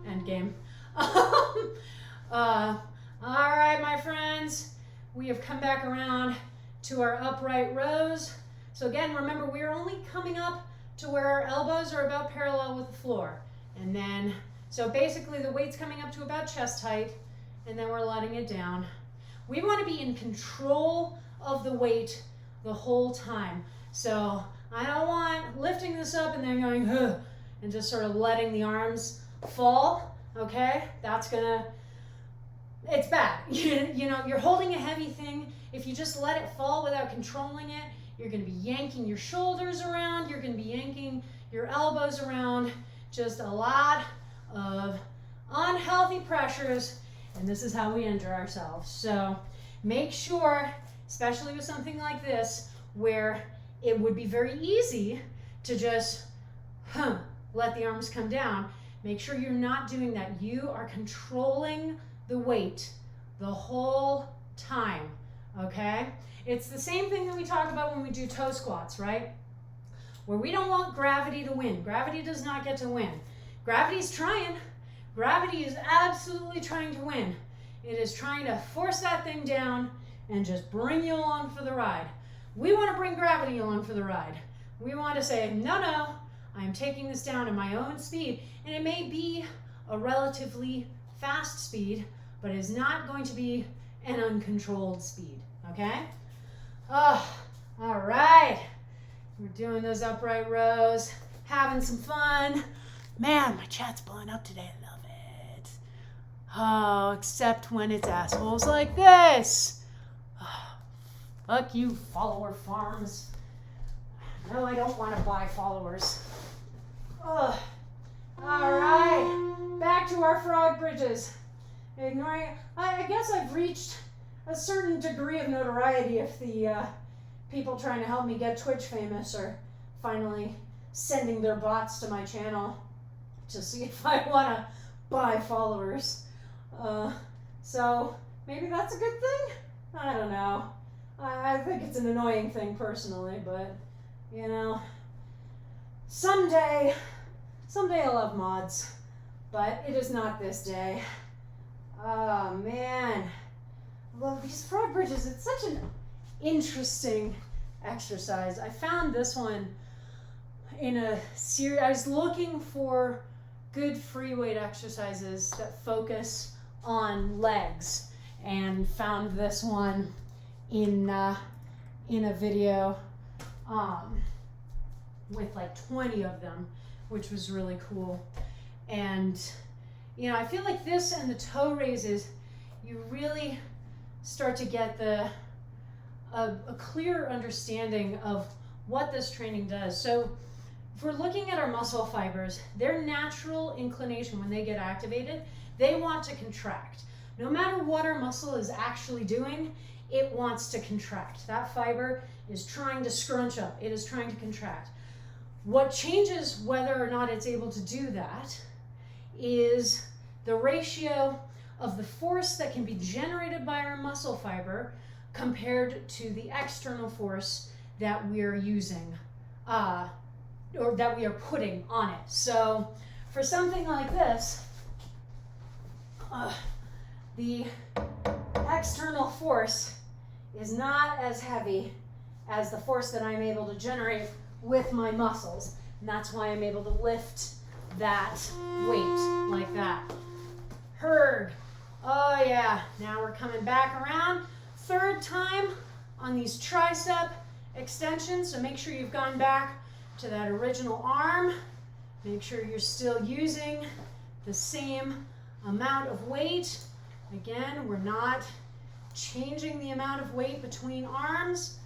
Endgame. All right, my friends, we to our upright rows. So again, remember, we're only coming up to where our elbows are about parallel with the floor. And then, so basically the weight's coming up to about chest height, and then we're letting it down. We want to be in control of the weight the whole time. So I don't want lifting this up and then going, huh, and just sort of letting the arms fall, okay? That's gonna, it's bad. You know, you're holding a heavy thing. If you just let it fall without controlling it, you're gonna be yanking your shoulders around, you're gonna be yanking your elbows around, just a lot of unhealthy pressures, and this is how we injure ourselves. So make sure, especially with something like this, where it would be very easy to just let the arms come down, make sure you're not doing that. You are controlling the weight the whole time, okay? It's the same thing that we talk about when we do toe squats, right? Where we don't want gravity to win. Gravity does not get to win. Gravity's trying. Gravity is absolutely trying to win. It is trying to force that thing down and just bring you along for the ride. We want to bring gravity along for the ride. We want to say, no, no, I'm taking this down at my own speed. And it may be a relatively fast speed, but it is not going to be an uncontrolled speed, okay? Oh, all right. We're doing those upright rows, having some fun. Man, my chat's blowing up today. I love it. Oh, except when it's assholes like this. Oh, fuck you, follower farms. No, I don't want to buy followers. Oh, all right. Back to our frog bridges. Ignoring, I guess I've reached a certain degree of notoriety if the people trying to help me get Twitch famous are finally sending their bots to my channel to see if I want to buy followers. So maybe that's a good thing? I don't know. I think it's an annoying thing personally, but you know, someday I'll have mods, but it is not this day. Oh man, I love these frog bridges. It's such an interesting exercise. I found this one in a series. I was looking for good free weight exercises that focus on legs and found this one in a video with like 20 of them, which was really cool. And you know, I feel like this and the toe raises, you really start to get a clear understanding of what this training does. So if we're looking at our muscle fibers, their natural inclination when they get activated, they want to contract. No matter what our muscle is actually doing, it wants to contract. That fiber is trying to scrunch up. It is trying to contract. What changes whether or not it's able to do that is the ratio of the force that can be generated by our muscle fiber compared to the external force that we're using, or that we are putting on it. So for something like this, the external force is not as heavy as the force that I'm able to generate with my muscles. And that's why I'm able to lift that weight like that. Heard. Oh yeah, now we're coming back around. Third time on these tricep extensions, so make sure you've gone back to that original arm. Make sure you're still using the same amount of weight. Again, we're not changing the amount of weight between arms.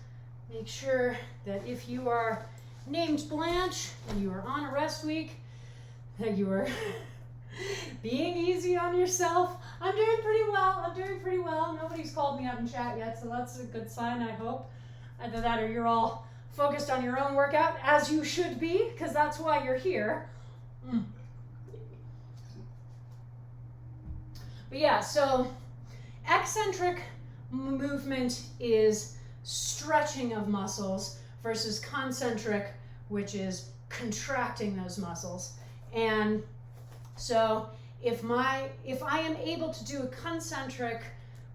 Make sure that if you are named Blanche and you are on a rest week, that you are being easy on yourself. I'm doing pretty well. Nobody's called me out in chat yet, so that's a good sign, I hope. Either that or you're all focused on your own workout, as you should be, because that's why you're here. But yeah, so eccentric movement is stretching of muscles versus concentric, which is contracting those muscles. And so if I am able to do a concentric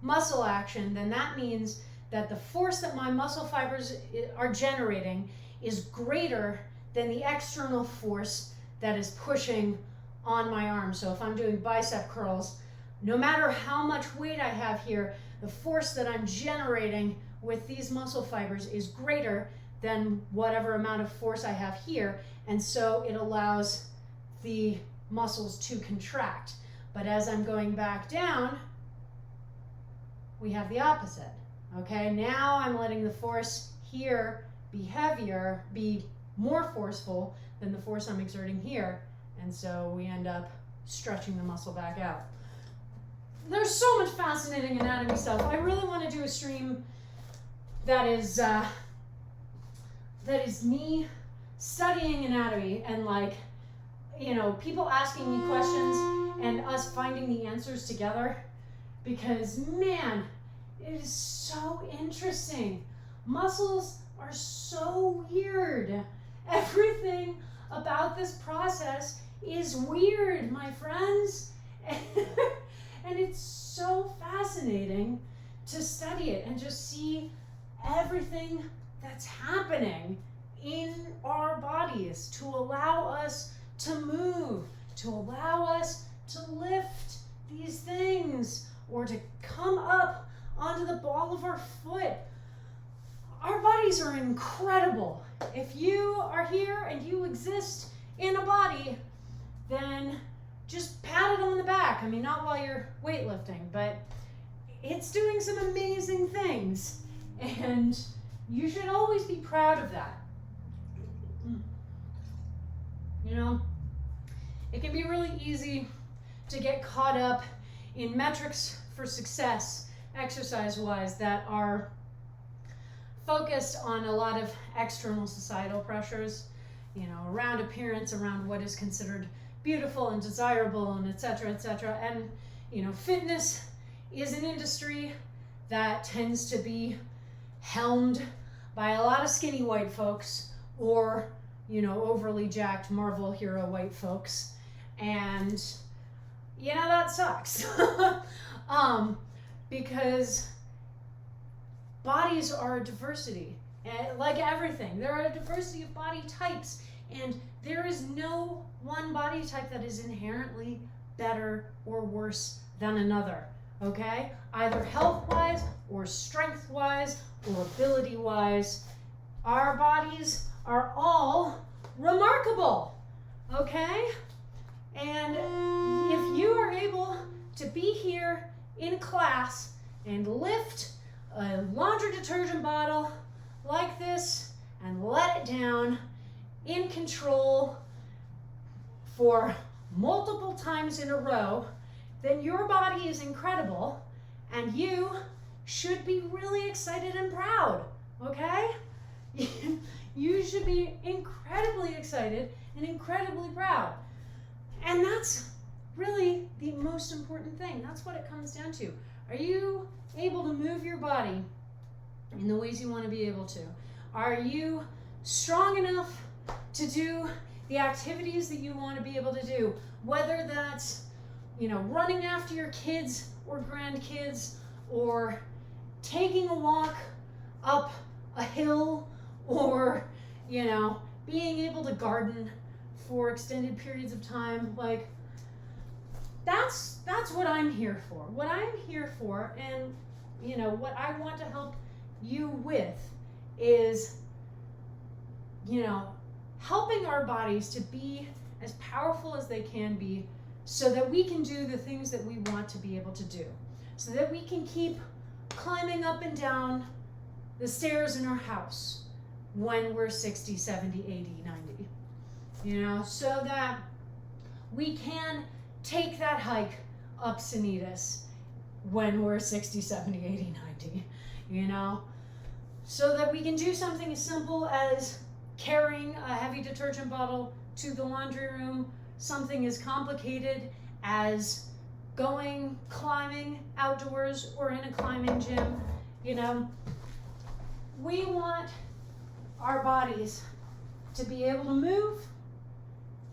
muscle action, then that means that the force that my muscle fibers are generating is greater than the external force that is pushing on my arm. So if I'm doing bicep curls, no matter how much weight I have here, the force that I'm generating with these muscle fibers is greater than whatever amount of force I have here, and so it allows the muscles to contract. But as I'm going back down, we have the opposite. Okay, now I'm letting the force here be heavier, be more forceful than the force I'm exerting here, and so we end up stretching the muscle back out. There's so much fascinating anatomy stuff. I really want to do a stream that is me studying anatomy and, like, you know, people asking me questions and us finding the answers together, because man, it is so interesting. Muscles are so weird. Everything about this process is weird, my friends. And it's so fascinating to study it and just see everything that's happening in our bodies to allow us to move, to allow us to lift these things, or to come up onto the ball of our foot. Our bodies are incredible. If you are here and you exist in a body, then just pat it on the back. I mean, not while you're weightlifting, but it's doing some amazing things, and you should always be proud of that. You know, it can be really easy to get caught up in metrics for success, exercise-wise, that are focused on a lot of external societal pressures, you know, around appearance, around what is considered beautiful and desirable, and et cetera, et cetera. And, you know, fitness is an industry that tends to be helmed by a lot of skinny white folks, or, you know, overly jacked Marvel hero white folks. And, you know, that sucks. Because bodies are a diversity. Like everything, there are a diversity of body types, and there is no one body type that is inherently better or worse than another, okay? Either health-wise or strength-wise or ability-wise, our bodies are all remarkable, okay? And if you are able to be here in class and lift a laundry detergent bottle like this and let it down in control for multiple times in a row, then your body is incredible, and you should be really excited and proud, okay? You should be incredibly excited and incredibly proud. And that's really the most important thing. That's what it comes down to. Are you able to move your body in the ways you want to be able to? Are you strong enough to do the activities that you want to be able to do? Whether that's, you know, running after your kids or grandkids, or taking a walk up a hill, or, you know, being able to garden for extended periods of time. Like, that's what I'm here for. What I'm here for, and, you know, what I want to help you with is, you know, helping our bodies to be as powerful as they can be, so that we can do the things that we want to be able to do, so that we can keep climbing up and down the stairs in our house when we're 60, 70, 80, 90, you know, so that we can take that hike up Sanitas when we're 60, 70, 80, 90, you know, so that we can do something as simple as carrying a heavy detergent bottle to the laundry room, something as complicated as going climbing outdoors or in a climbing gym. You know, we want our bodies to be able to move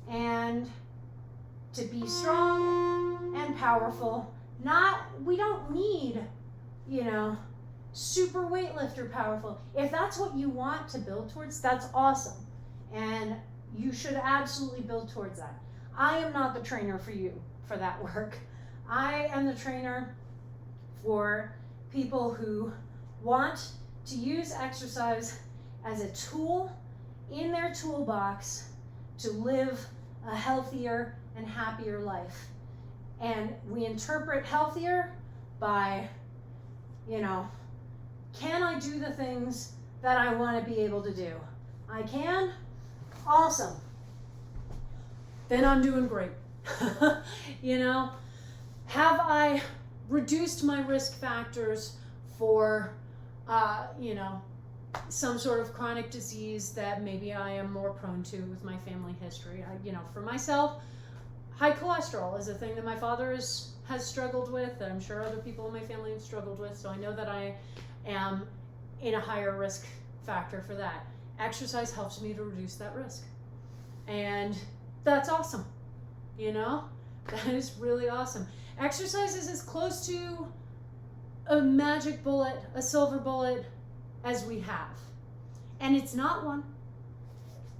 and to be strong and powerful. We don't need, you know, super weightlifter powerful. If that's what you want to build towards, that's awesome. And you should absolutely build towards that. I am not the trainer for you for that work. I am the trainer for people who want to use exercise as a tool in their toolbox to live a healthier and happier life. And we interpret healthier by, can I do the things that I want to be able to do? I can? Awesome. Then I'm doing great. Have I reduced my risk factors for, some sort of chronic disease that maybe I am more prone to with my family history? For myself, high cholesterol is a thing that my father has struggled with. I'm sure other people in my family have struggled with, so I know that I am in a higher risk factor for that. Exercise helps me to reduce that risk. And that's awesome. That is really awesome. Exercise is as close to a magic bullet, a silver bullet, as we have. And it's not one.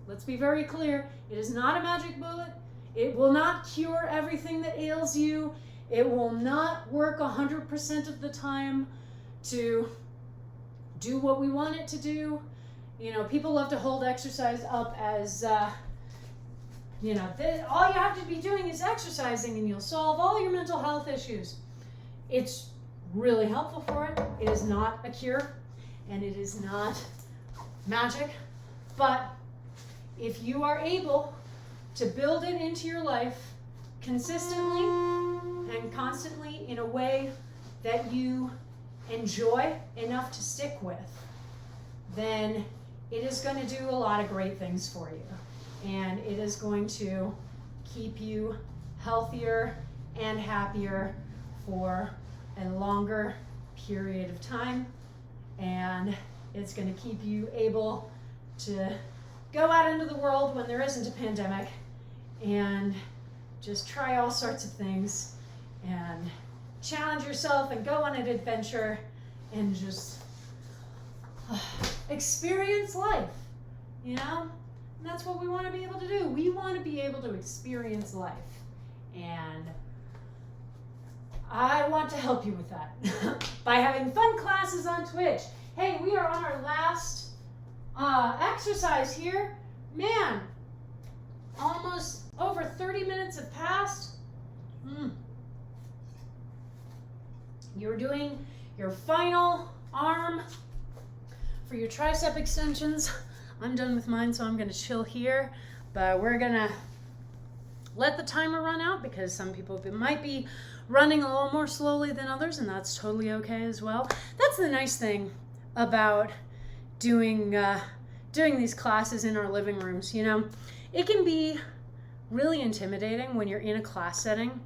Let's be very clear. It is not a magic bullet. It will not cure everything that ails you. It will not work 100% of the time to do what we want it to do. People love to hold exercise up as, all you have to be doing is exercising and you'll solve all your mental health issues. It's really helpful for it. It is not a cure and it is not magic. But if you are able to build it into your life consistently and constantly in a way that you enjoy enough to stick with, then it is going to do a lot of great things for you. And it is going to keep you healthier and happier for a longer period of time. And it's going to keep you able to go out into the world when there isn't a pandemic and just try all sorts of things and challenge yourself and go on an adventure and just experience life, And that's what we want to be able to do. We want to be able to experience life. And I want to help you with that by having fun classes on Twitch. Hey, we are on our last exercise here. Man, almost over 30 minutes have passed. You're doing your final arm for your tricep extensions. I'm done with mine, so I'm going to chill here. But we're going to let the timer run out because some people might be running a little more slowly than others, and that's totally okay as well. That's the nice thing about doing these classes in our living rooms. It can be really intimidating when you're in a class setting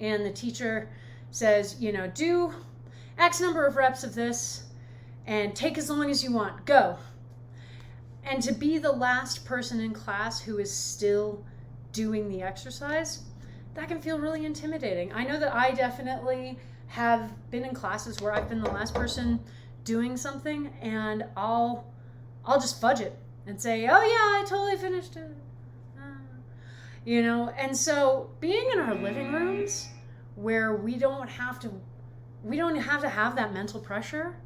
and the teacher says, do X number of reps of this and take as long as you want, go. And to be the last person in class who is still doing the exercise, that can feel really intimidating. I know that I definitely have been in classes where I've been the last person doing something and I'll just fudge it and say, oh yeah, I totally finished it. And so being in our living rooms where we don't have to have that mental pressure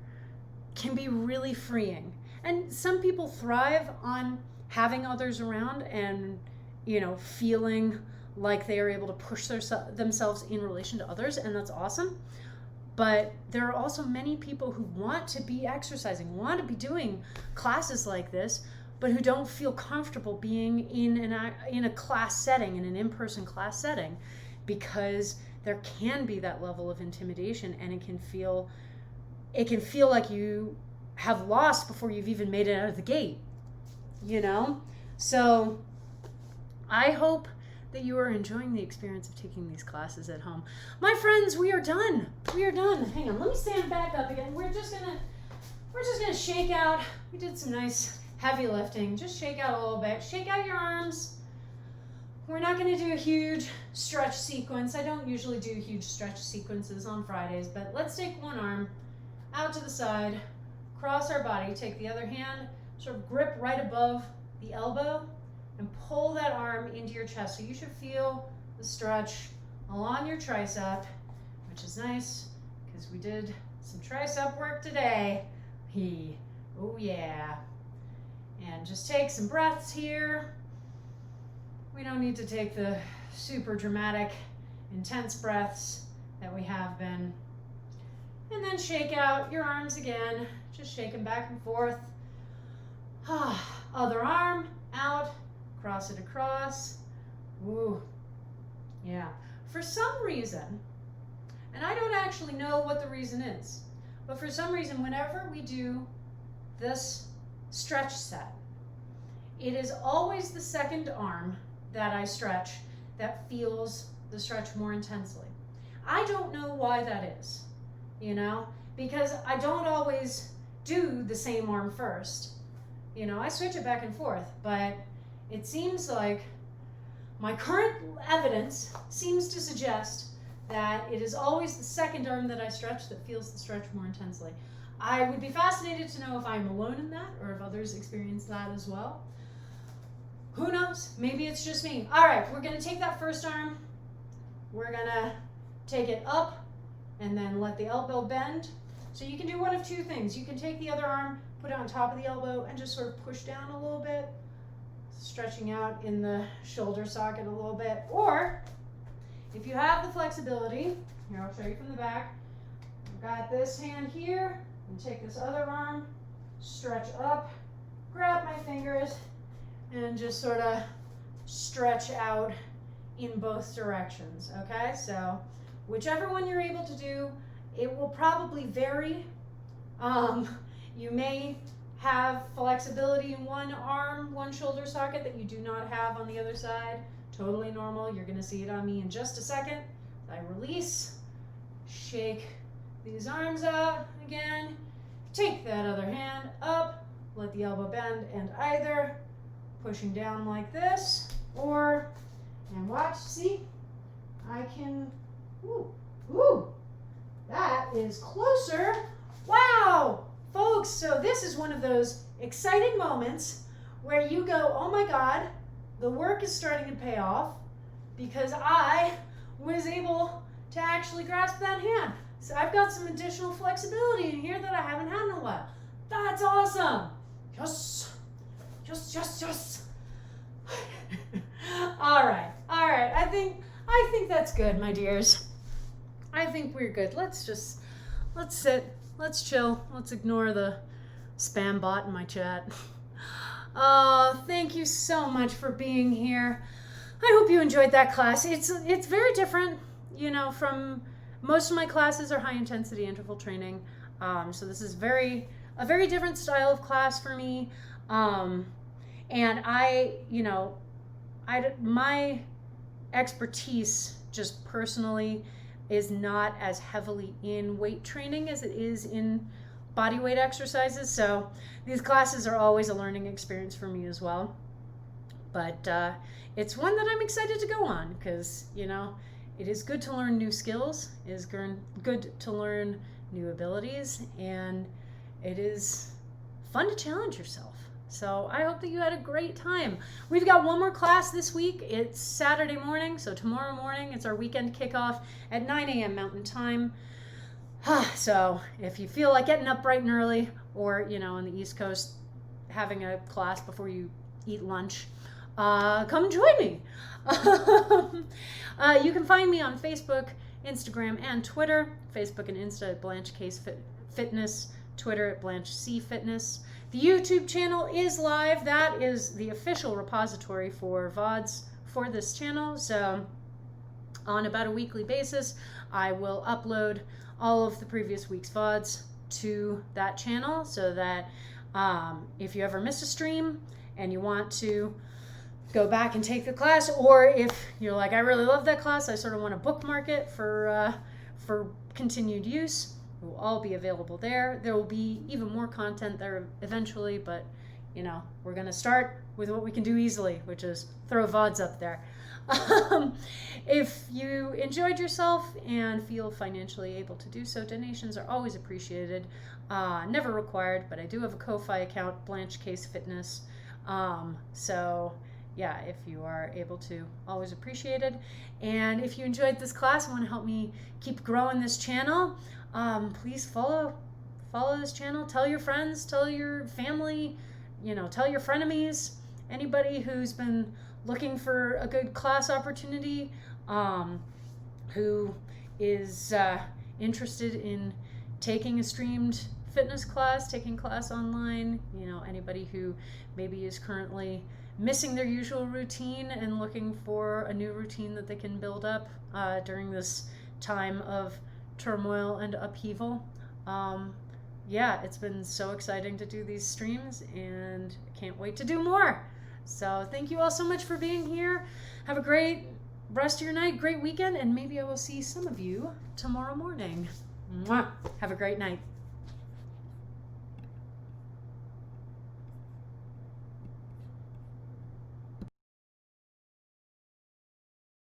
can be really freeing. And some people thrive on having others around and, feeling like they are able to push themselves in relation to others, and that's awesome. But there are also many people who want to be exercising, want to be doing classes like this, but who don't feel comfortable being in a class setting, in an in-person class setting, because there can be that level of intimidation, and it can feel like you have lost before you've even made it out of the gate, So I hope that you are enjoying the experience of taking these classes at home. My friends, we are done. Hang on, let me stand back up again. We're just gonna shake out. We did some nice heavy lifting. Just shake out a little bit. Shake out your arms. We're not gonna do a huge stretch sequence. I don't usually do huge stretch sequences on Fridays, but let's take one arm. out to the side, cross our body, take the other hand, sort of grip right above the elbow, and pull that arm into your chest. So you should feel the stretch along your tricep, which is nice because we did some tricep work today. Oh yeah. And just take some breaths here. We don't need to take the super dramatic, intense breaths that we have been. And then shake out your arms again. Just shake them back and forth. Other arm out, cross it across. Ooh, yeah. For some reason, and I don't actually know what the reason is, but for some reason, whenever we do this stretch set, it is always the second arm that I stretch that feels the stretch more intensely. I don't know why that is, because I don't always do the same arm first. I switch it back and forth, but it seems like my current evidence seems to suggest that it is always the second arm that I stretch that feels the stretch more intensely. I would be fascinated to know if I'm alone in that or if others experience that as well. Who knows? Maybe it's just me. All right, we're going to take that first arm. We're going to take it up and then let the elbow bend. So you can do one of two things. You can take the other arm, put it on top of the elbow, and just sort of push down a little bit, stretching out in the shoulder socket a little bit. Or if you have the flexibility, here I'll show you from the back. I've got this hand here, and take this other arm, stretch up, grab my fingers, and just sort of stretch out in both directions, okay? So whichever one you're able to do, it will probably vary. You may have flexibility in one arm, one shoulder socket that you do not have on the other side. Totally normal. You're going to see it on me in just a second. I release, shake these arms out again, take that other hand up, let the elbow bend, and either pushing down like this, and watch, see, I can, that is closer. Wow, folks, so this is one of those exciting moments where you go, oh my God, the work is starting to pay off because I was able to actually grasp that hand. So I've got some additional flexibility in here that I haven't had in a while. That's awesome. Yes. All right. I think that's good, my dears. I think we're good. Let's sit, let's chill, let's ignore the spam bot in my chat. Thank you so much for being here. I hope you enjoyed that class. It's very different, from most of my classes are high intensity interval training. So this is a very different style of class for me. And my expertise just personally is not as heavily in weight training as it is in body weight exercises. So these classes are always a learning experience for me as well. But it's one that I'm excited to go on because, it is good to learn new skills. It is good to learn new abilities. And it is fun to challenge yourself. So I hope that you had a great time. We've got one more class this week. It's Saturday morning, so tomorrow morning it's our weekend kickoff at 9 a.m. Mountain Time. So if you feel like getting up bright and early, or on the East Coast having a class before you eat lunch, come join me. You can find me on Facebook, Instagram, and Twitter. Facebook and Insta at Blanche Case Fitness, Twitter at Blanche C Fitness. The YouTube channel is live. That is the official repository for VODs for this channel. So on about a weekly basis, I will upload all of the previous week's VODs to that channel so that if you ever miss a stream and you want to go back and take the class, or if you're like, I really love that class, I sort of want to bookmark it for continued use, it will all be available there. There will be even more content there eventually, but we're going to start with what we can do easily, which is throw VODs up there. If you enjoyed yourself and feel financially able to do so, donations are always appreciated. Never required, but I do have a Ko-Fi account, Blanche Case Fitness. So yeah, if you are able to, always appreciated. And if you enjoyed this class and want to help me keep growing this channel, please follow this channel. Tell your friends, tell your family, tell your frenemies, anybody who's been looking for a good class opportunity, who is interested in taking a streamed fitness class, taking class online, anybody who maybe is currently missing their usual routine and looking for a new routine that they can build up during this time of turmoil and upheaval. Yeah, it's been so exciting to do these streams, and I can't wait to do more. So thank you all so much for being here. Have a great rest of your night, great weekend, and maybe I will see some of you tomorrow morning. Mwah. Have a great night.